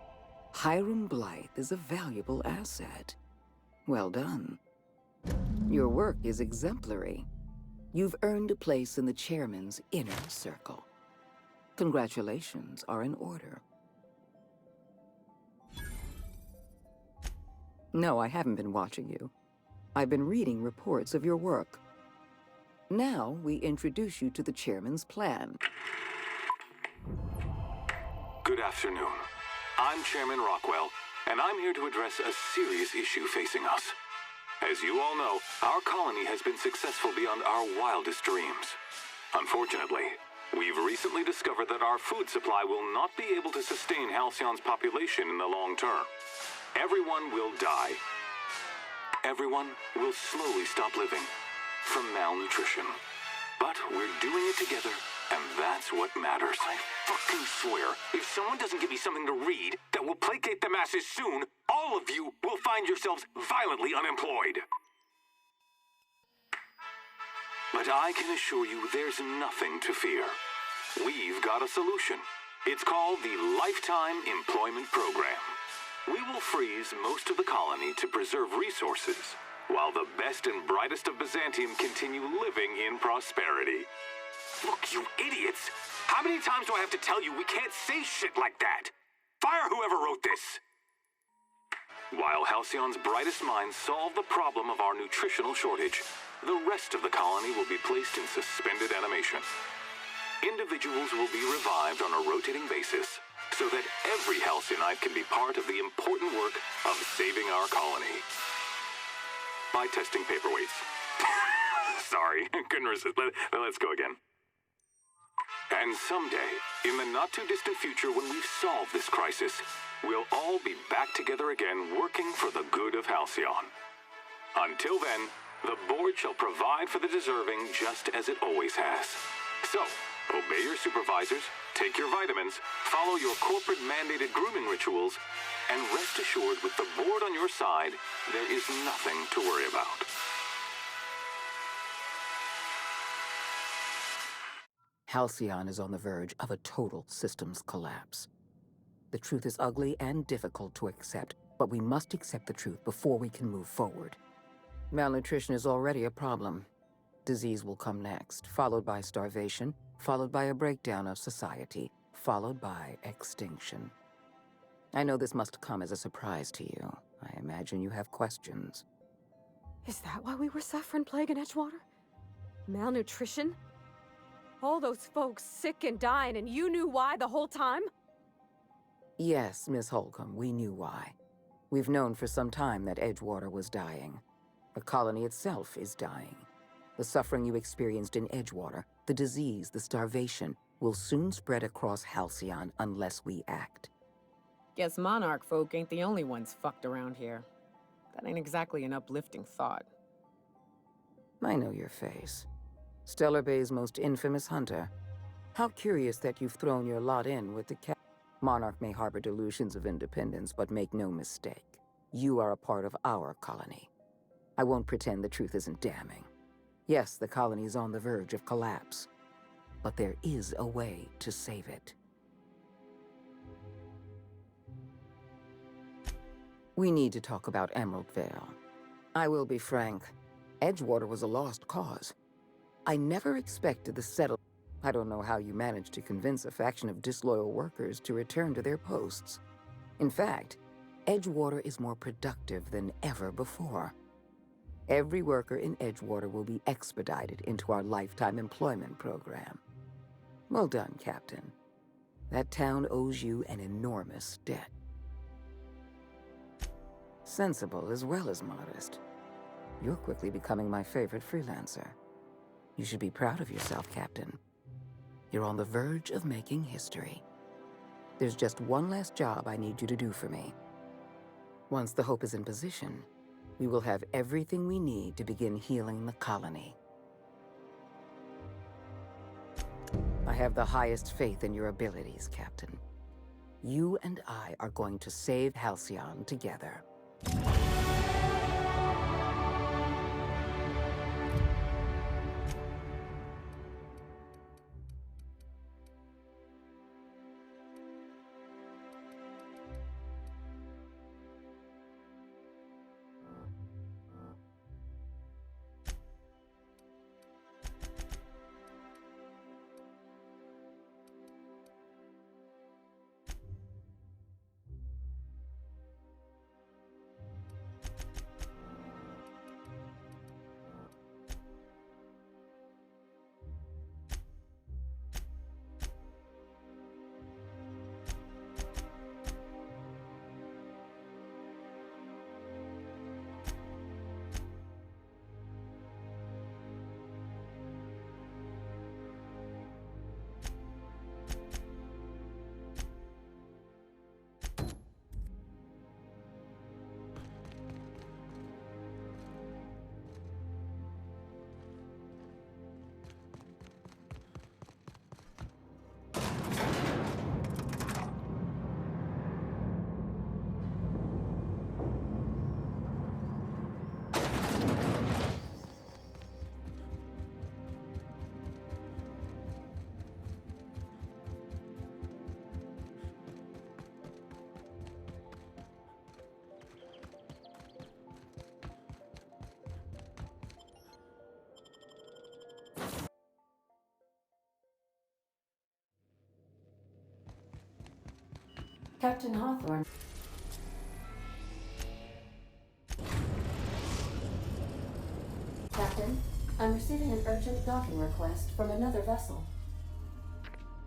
Hiram Blythe is a valuable asset. Well done. Your work is exemplary. You've earned a place in the chairman's inner circle. Congratulations are in order. No, I haven't been watching you. I've been reading reports of your work. Now, we introduce you to the chairman's plan. Good afternoon. I'm Chairman Rockwell, and I'm here to address a serious issue facing us. As you all know, our colony has been successful beyond our wildest dreams. Unfortunately, we've recently discovered that our food supply will not be able to sustain Halcyon's population in the long term. Everyone will die. Everyone will slowly stop living from malnutrition. But we're doing it together, and that's what matters. I fucking swear, if someone doesn't give me something to read that will placate the masses soon, all of you will find yourselves violently unemployed. But I can assure you there's nothing to fear. We've got a solution. It's called the Lifetime Employment Program. We will freeze most of the colony to preserve resources, while the best and brightest of Byzantium continue living in prosperity. Look, you idiots! How many times do I have to tell you we can't say shit like that? Fire whoever wrote this! While Halcyon's brightest minds solve the problem of our nutritional shortage, the rest of the colony will be placed in suspended animation. Individuals will be revived on a rotating basis, so that every Halcyonite can be part of the important work of saving our colony. By testing paperweights. Sorry, couldn't resist. Let's go again. And someday, in the not-too-distant future when we've solved this crisis, we'll all be back together again working for the good of Halcyon. Until then, the board shall provide for the deserving just as it always has. So, obey your supervisors, take your vitamins, follow your corporate-mandated grooming rituals, and rest assured with the board on your side, there is nothing to worry about. Halcyon is on the verge of a total systems collapse. The truth is ugly and difficult to accept, but we must accept the truth before we can move forward. Malnutrition is already a problem. Disease will come next, followed by starvation, followed by a breakdown of society, followed by extinction. I know this must come as a surprise to you. I imagine you have questions. Is that why we were suffering plague in Edgewater? Malnutrition? All those folks sick and dying, and you knew why the whole time? Yes, Miss Holcomb, we knew why. We've known for some time that Edgewater was dying. The colony itself is dying. The suffering you experienced in Edgewater, the disease, the starvation, will soon spread across Halcyon unless we act. Guess Monarch folk ain't the only ones fucked around here. That ain't exactly an uplifting thought. I know your face. Stellar Bay's most infamous hunter. How curious that you've thrown your lot in with the cat. Monarch may harbor delusions of independence, but make no mistake. You are a part of our colony. I won't pretend the truth isn't damning. Yes, the colony is on the verge of collapse, but there is a way to save it. We need to talk about Emerald Vale. I will be frank, Edgewater was a lost cause. I never expected the settle. I don't know how you managed to convince a faction of disloyal workers to return to their posts. In fact, Edgewater is more productive than ever before. Every worker in Edgewater will be expedited into our lifetime employment program. Well done, Captain. That town owes you an enormous debt. Sensible as well as modest. You're quickly becoming my favorite freelancer. You should be proud of yourself, Captain. You're on the verge of making history. There's just one last job I need you to do for me. Once the Hope is in position, we will have everything we need to begin healing the colony. I have the highest faith in your abilities, Captain. You and I are going to save Halcyon together. Captain Hawthorne. Captain, I'm receiving an urgent docking request from another vessel.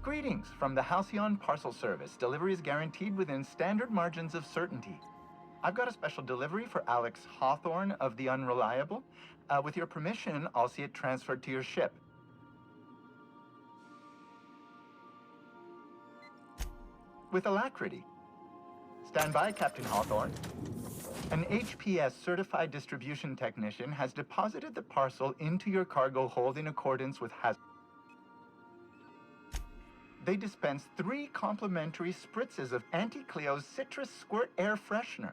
Greetings from the Halcyon Parcel Service. Delivery is guaranteed within standard margins of certainty. I've got a special delivery for Alex Hawthorne of the Unreliable. With your permission, I'll see it transferred to your ship. With alacrity. Stand by, Captain Hawthorne. An HPS certified distribution technician has deposited the parcel into your cargo hold in accordance with They dispense 3 complimentary spritzes of Anti-Cleo's Citrus Squirt Air Freshener.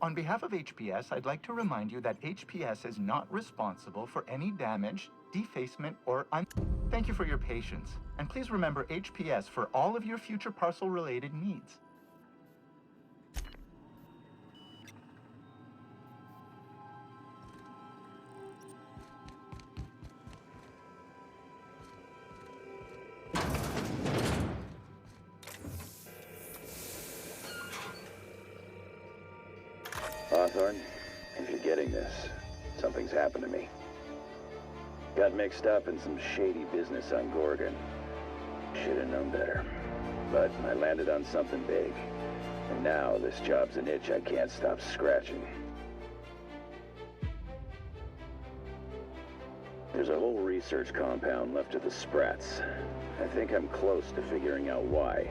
On behalf of HPS, I'd like to remind you that HPS is not responsible for any damage, defacement, or Thank you for your patience. And please remember HPS for all of your future parcel-related needs. Hawthorne, if you're getting this, Something's happened to me. Got mixed up in some shady business on Gorgon. Should've known better. But I landed on something big. And now this job's an itch I can't stop scratching. There's a whole research compound left of the Sprats. I think I'm close to figuring out why.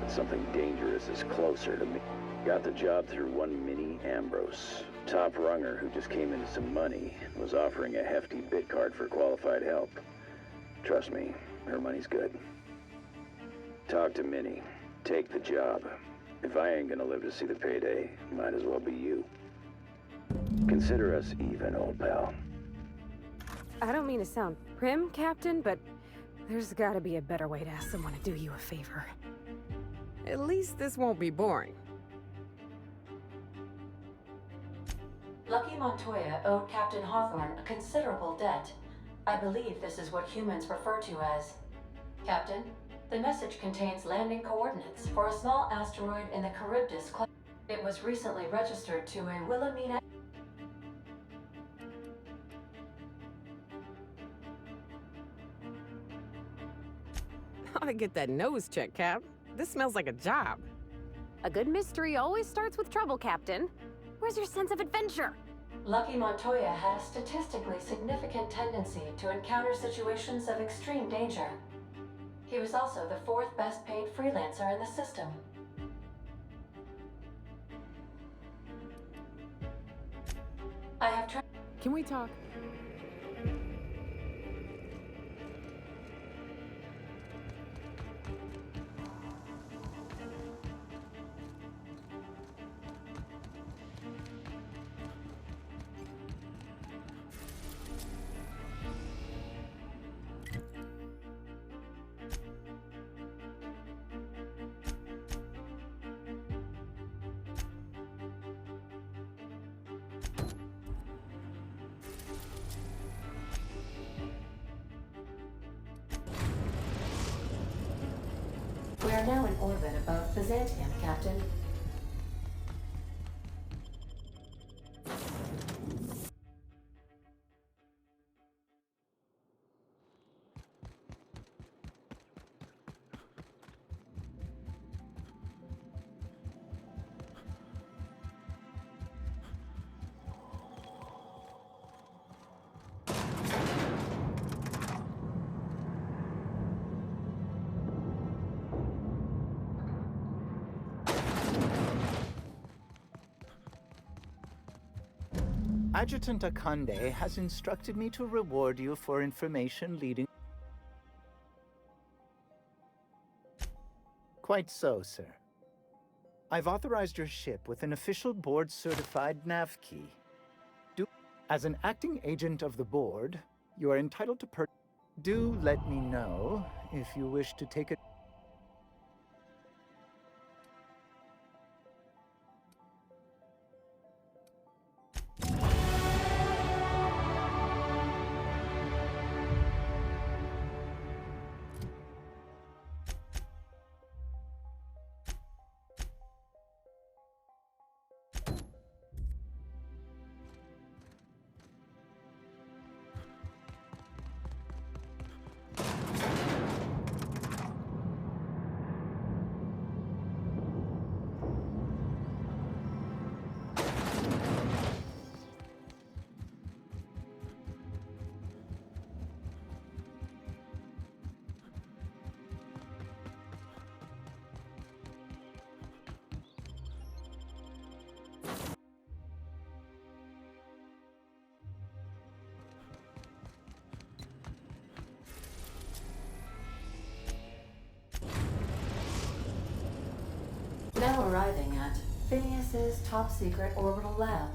But something dangerous is closer to me. Got the job through one Minnie Ambrose. Top runger who just came into some money, was offering a hefty bid card for qualified help. Trust me, her money's good. Talk to Minnie. Take the job. If I ain't gonna live to see the payday, might as well be you. Consider us even, old pal. I don't mean to sound prim, Captain, but there's gotta be a better way to ask someone to do you a favor. At least this won't be boring. Lucky Montoya owed Captain Hawthorne a considerable debt. I believe this is what humans refer to as. Captain, the message contains landing coordinates for a small asteroid in the Charybdis class. It was recently registered to a Wilhelmina. Ought to get that nose checked, Cap. This smells like a job. A good mystery always starts with trouble, Captain. Where's your sense of adventure? Lucky Montoya had a statistically significant tendency to encounter situations of extreme danger. He was also the 4th best paid freelancer in the system. I have tried. Can we talk? We are now in orbit above Byzantium, Captain. Adjutant Akande has instructed me to reward you for information leading... Quite so, sir. I've authorized your ship with an official board-certified nav key. As an acting agent of the board, you are entitled to Do let me know if you wish to take a... Now arriving at Phineas's top-secret orbital lab.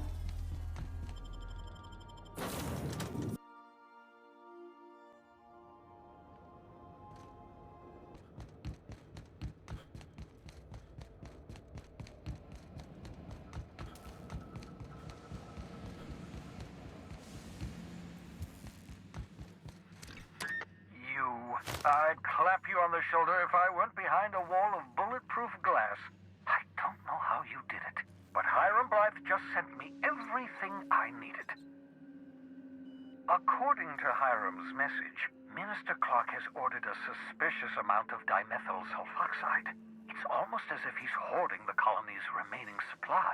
I'd clap you on the shoulder if I weren't behind a wall of bulletproof glass. I don't know how you did it, but Hiram Blythe just sent me everything I needed. According to Hiram's message, Minister Clark has ordered a suspicious amount of dimethyl sulfoxide. It's almost as if he's hoarding the colony's remaining supply.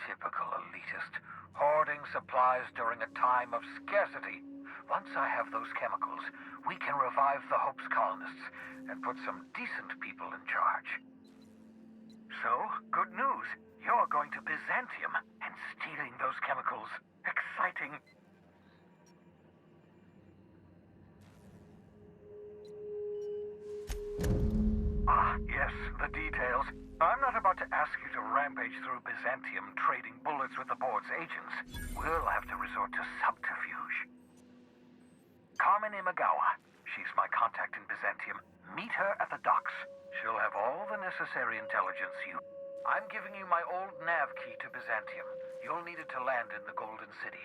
Typical elitist, hoarding supplies during a time of scarcity. Once I have those chemicals, we can revive the Hope's colonists and put some decent people in charge. So, good news. You're going to Byzantium and stealing those chemicals. Exciting. Ah, yes, the details. I'm not about to ask you to rampage through Byzantium trading bullets with the board's agents. We'll have to resort to subterfuge. Carmen Imagawa. She's my contact in Byzantium. Meet her at the docks. She'll have all the necessary intelligence you... I'm giving you my old nav key to Byzantium. You'll need it to land in the Golden City.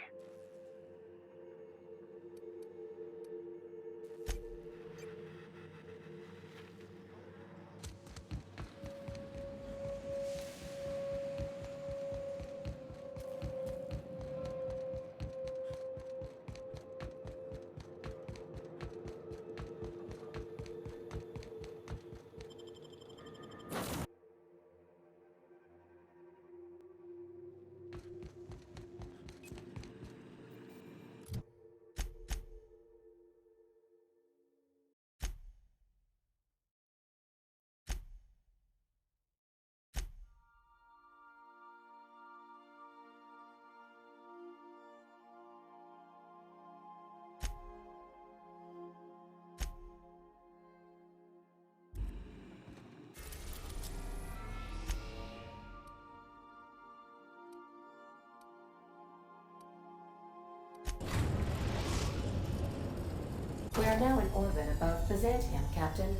We are now in orbit above Byzantium, Captain.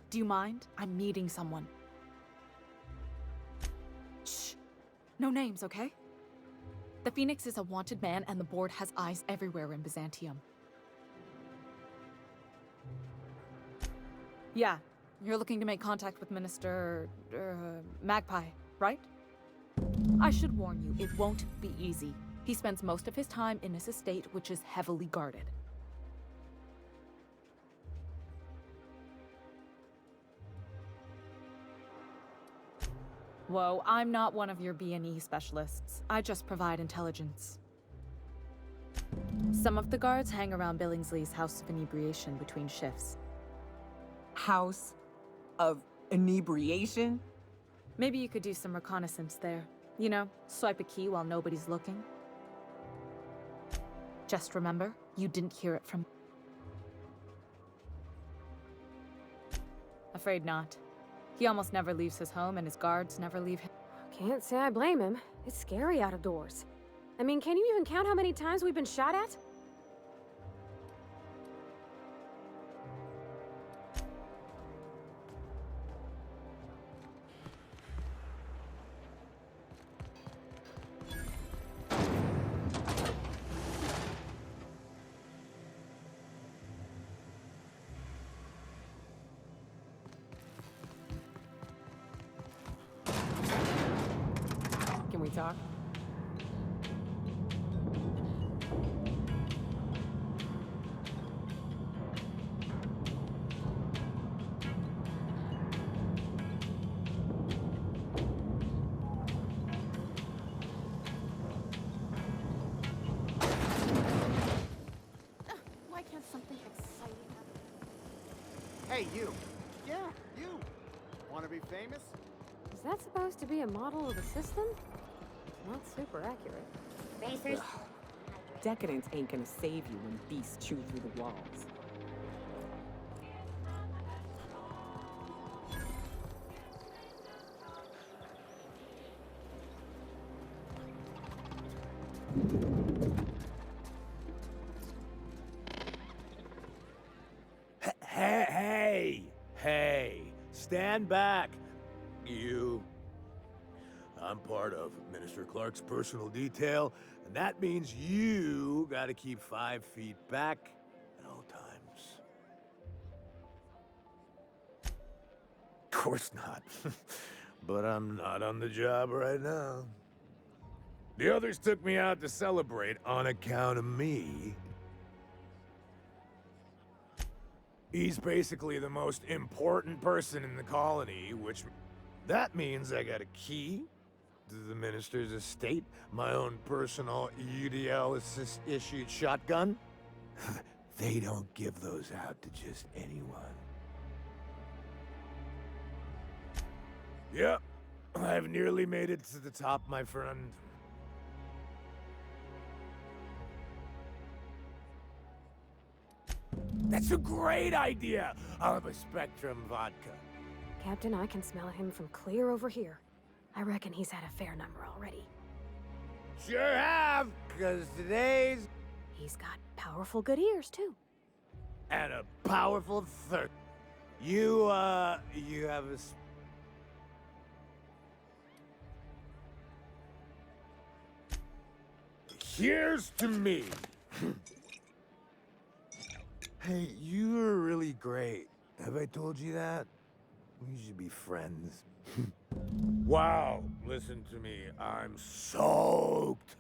Do you mind? I'm meeting someone. Shh. No names, okay? The Phoenix is a wanted man, and the board has eyes everywhere in Byzantium. Yeah, you're looking to make contact with Minister... Magpie, right? I should warn you, it won't be easy. He spends most of his time in his estate, which is heavily guarded. Whoa, I'm not one of your B&E specialists. I just provide intelligence. Some of the guards hang around Billingsley's House of Inebriation between shifts. House of Inebriation? Maybe you could do some reconnaissance there. You know, swipe a key while nobody's looking. Just remember, you didn't hear it from... Afraid not. He almost never leaves his home, and his guards never leave him. Can't say I blame him. It's scary out of doors. I mean, can you even count how many times we've been shot at? Can we talk? Why can't something exciting happen? Hey, you. Yeah, you. Want to be famous? Is that supposed to be a model of the system? Not super accurate. Ugh. Decadence ain't gonna save you when beasts chew through the walls. Hey! Stand back! you. I'm part of Minister Clark's personal detail, and that means you gotta keep 5 feet back at all times. Of course not. But I'm not on the job right now. The others took me out to celebrate on account of me. He's basically the most important person in the colony, which... That means I got a key to the minister's estate, my own personal UDL-issued shotgun. They don't give those out to just anyone. Yep, I've nearly made it to the top, my friend. That's a great idea! I'll have a Spectrum vodka. Captain, I can smell him from clear over here. I reckon he's had a fair number already. Sure have, because today's... He's got powerful good ears, too. And a powerful thirst. You have a... Here's to me. Hey, you're really great. Have I told you that? We should be friends. Wow, listen to me. I'm soaked.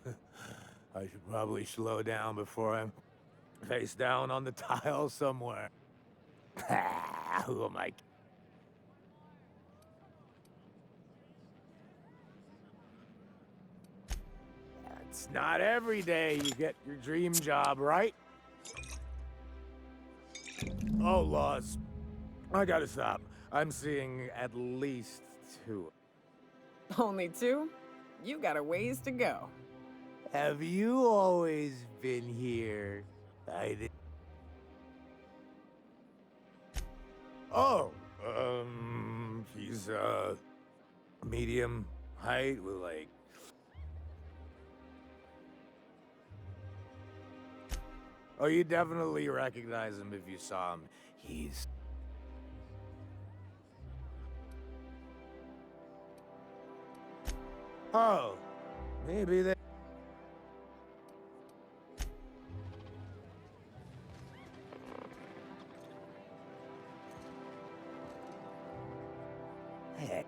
I should probably slow down before I'm face down on the tile somewhere. Who am I? It's not every day you get your dream job, right? Oh, laws. I gotta stop. I'm seeing at least 2. Only 2? You got a ways to go. Have you always been here? I did. Oh, he's, medium height with, like... Oh, you definitely recognize him if you saw him. He's... Oh, maybe they... Hey.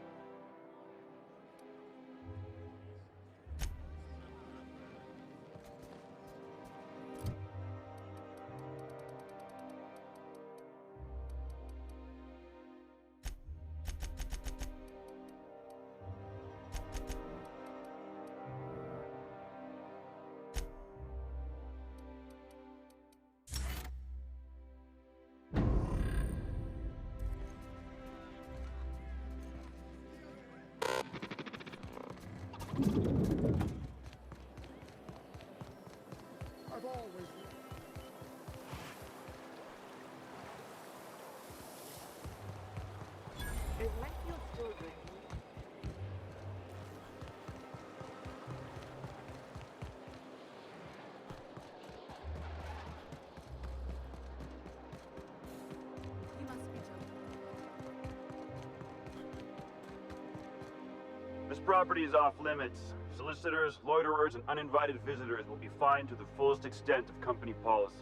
This property is off limits. Solicitors, loiterers, and uninvited visitors will be fined to the fullest extent of company policy.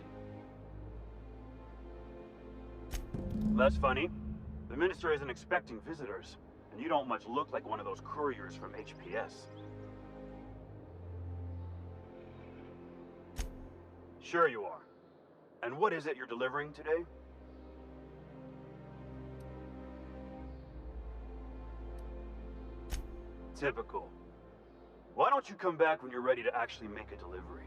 Less funny, the minister isn't expecting visitors, and you don't much look like one of those couriers from HPS. Sure you are. And what is it you're delivering today? Typical. Why don't you come back when you're ready to actually make a delivery?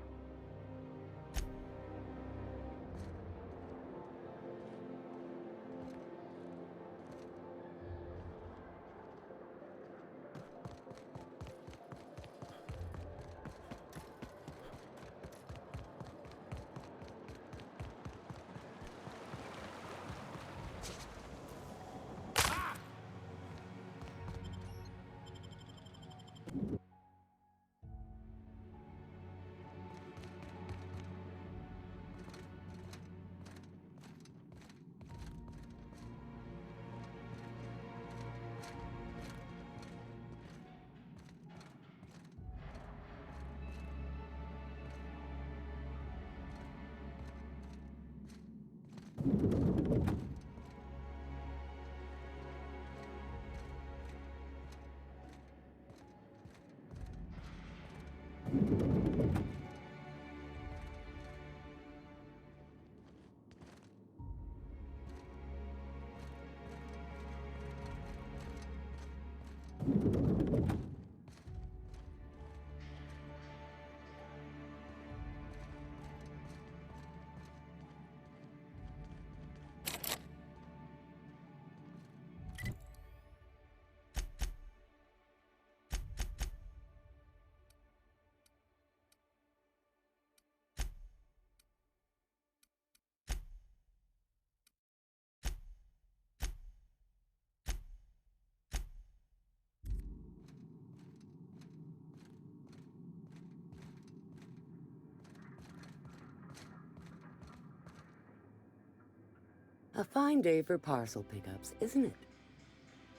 A fine day for parcel pickups, isn't it?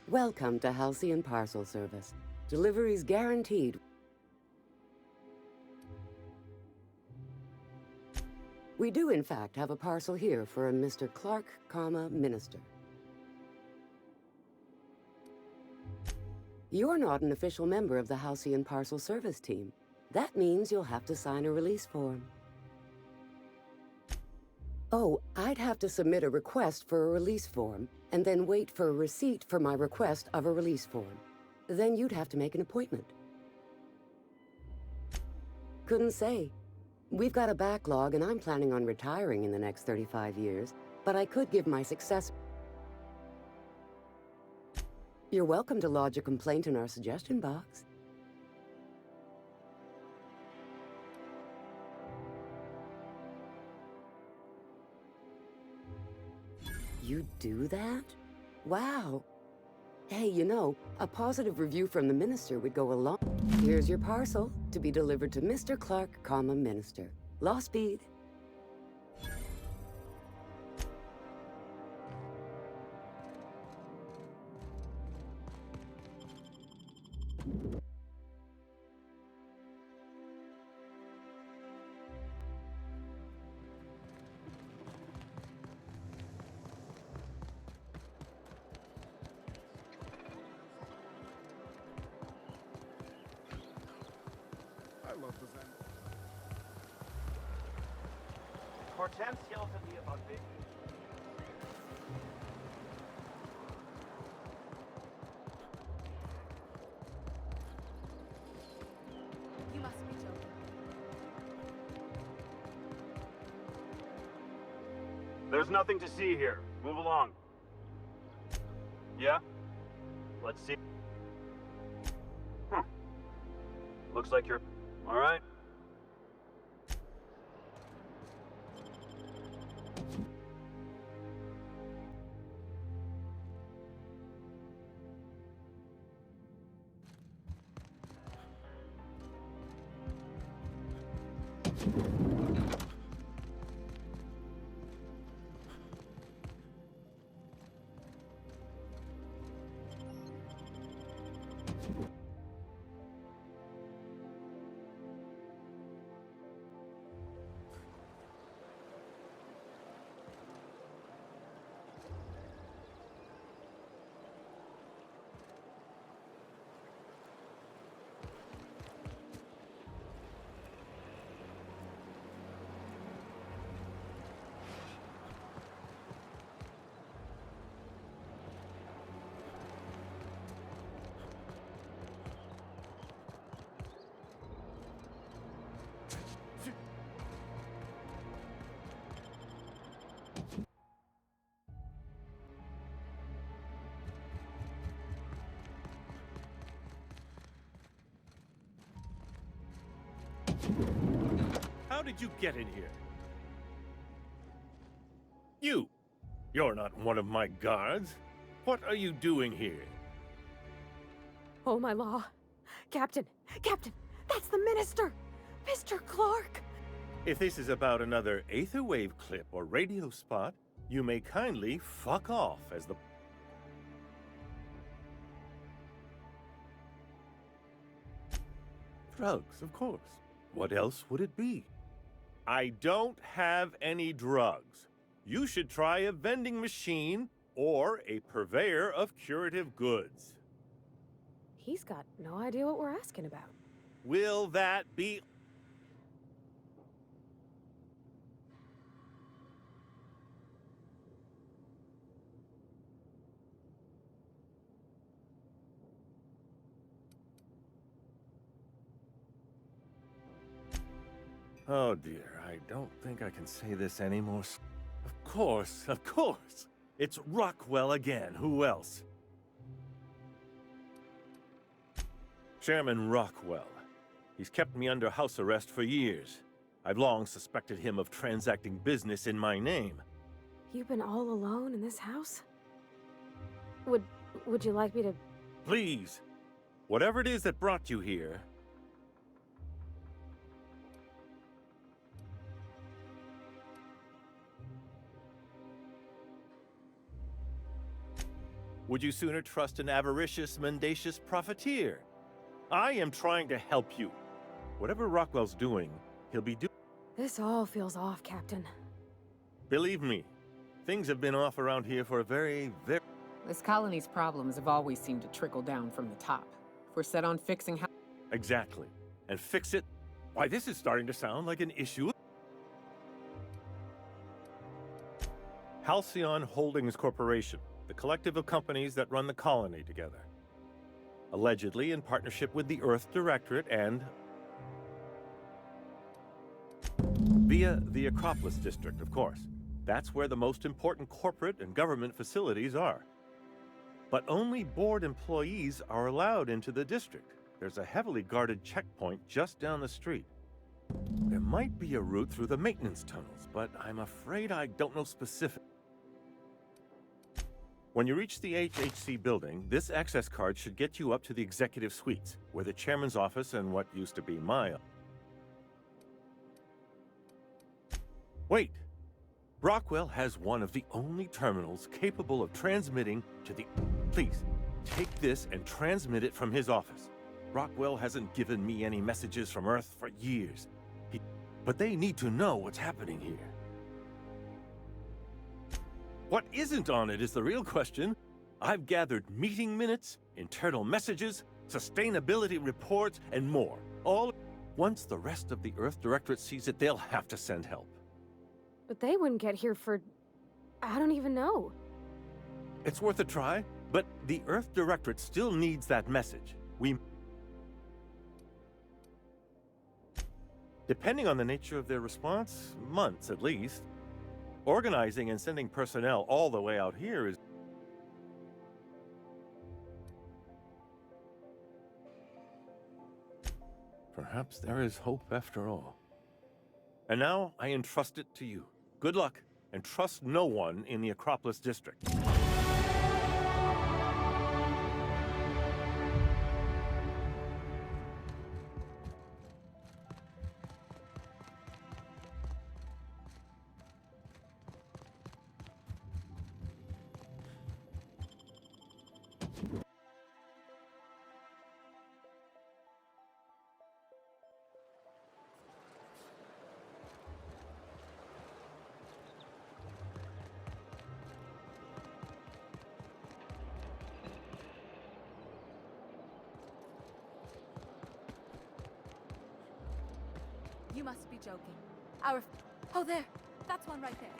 Welcome to Halcyon Parcel Service. Deliveries guaranteed. We do, in fact, have a parcel here for a Mr. Clark, Minister. You're not an official member of the Halcyon Parcel Service team. That means you'll have to sign a release form. Oh, I'd have to submit a request for a release form, and then wait for a receipt for my request of a release form. Then you'd have to make an appointment. Couldn't say. We've got a backlog, and I'm planning on retiring in the next 35 years, but I could give my successor. You're welcome to lodge a complaint in our suggestion box. You do that? Wow. Hey, you know, a positive review from the minister would go a long... Here's your parcel to be delivered to Mr. Clark, Minister. Law speed. Hortense yells at me about baby. You must be joking. There's nothing to see here. Move along. Yeah? Let's see. Looks like you're... All right. How did you get in here? You're not one of my guards. What are you doing here? Oh, my law. Captain! Captain! That's the minister! Mr. Clark! If this is about another Aetherwave clip or radio spot, you may kindly fuck off as the... Drugs, of course. What else would it be? I don't have any drugs. You should try a vending machine or a purveyor of curative goods. He's got no idea what we're asking about. Will that be... Oh dear, I don't think I can say this anymore. Of course, of course! It's Rockwell again, who else? Chairman Rockwell. He's kept me under house arrest for years. I've long suspected him of transacting business in my name. You've been all alone in this house? Would you like me to... Please! Whatever it is that brought you here, Would you sooner trust an avaricious, mendacious profiteer? I am trying to help you. Whatever Rockwell's doing, he'll be doing. This all feels off, Captain. Believe me, things have been off around here for a very... This colony's problems have always seemed to trickle down from the top. If we're set on fixing how... Exactly. And fix it? Why, this is starting to sound like an issue. Halcyon Holdings Corporation, the collective of companies that run the colony together. Allegedly in partnership with the Earth Directorate and... via the Acropolis District, of course. That's where the most important corporate and government facilities are. But only board employees are allowed into the district. There's a heavily guarded checkpoint just down the street. There might be a route through the maintenance tunnels, but I'm afraid I don't know specific. When you reach the HHC building, this access card should get you up to the executive suites, where the chairman's office and what used to be my... Wait! Rockwell has one of the only terminals capable of transmitting to the... Please, take this and transmit it from his office. Rockwell hasn't given me any messages from Earth for years. But they need to know what's happening here. What isn't on it is the real question. I've gathered meeting minutes, internal messages, sustainability reports, and more. All... Once the rest of the Earth Directorate sees it, they'll have to send help. But they wouldn't get here for... I don't even know. It's worth a try, but the Earth Directorate still needs that message. Depending on the nature of their response, months at least. Organizing and sending personnel all the way out here is... Perhaps there is hope after all. And now I entrust it to you. Good luck, and trust no one in the Acropolis District. You must be joking. Our... Oh, there. That's one right there.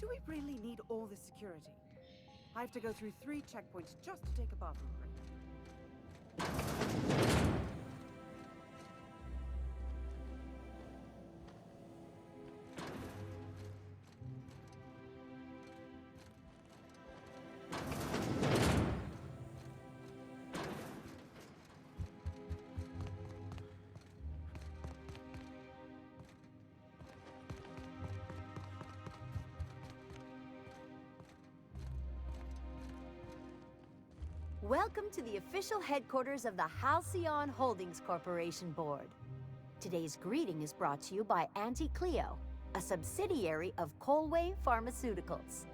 Do we really need all this security? I have to go through 3 checkpoints just to take a bathroom break. Welcome to the official headquarters of the Halcyon Holdings Corporation Board. Today's greeting is brought to you by Auntie Cleo, a subsidiary of Colway Pharmaceuticals.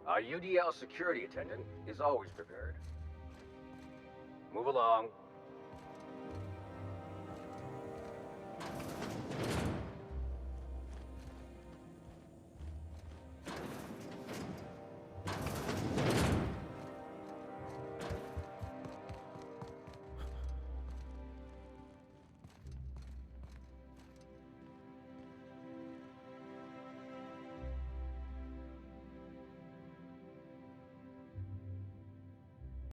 Our UDL security attendant is always prepared. Move along.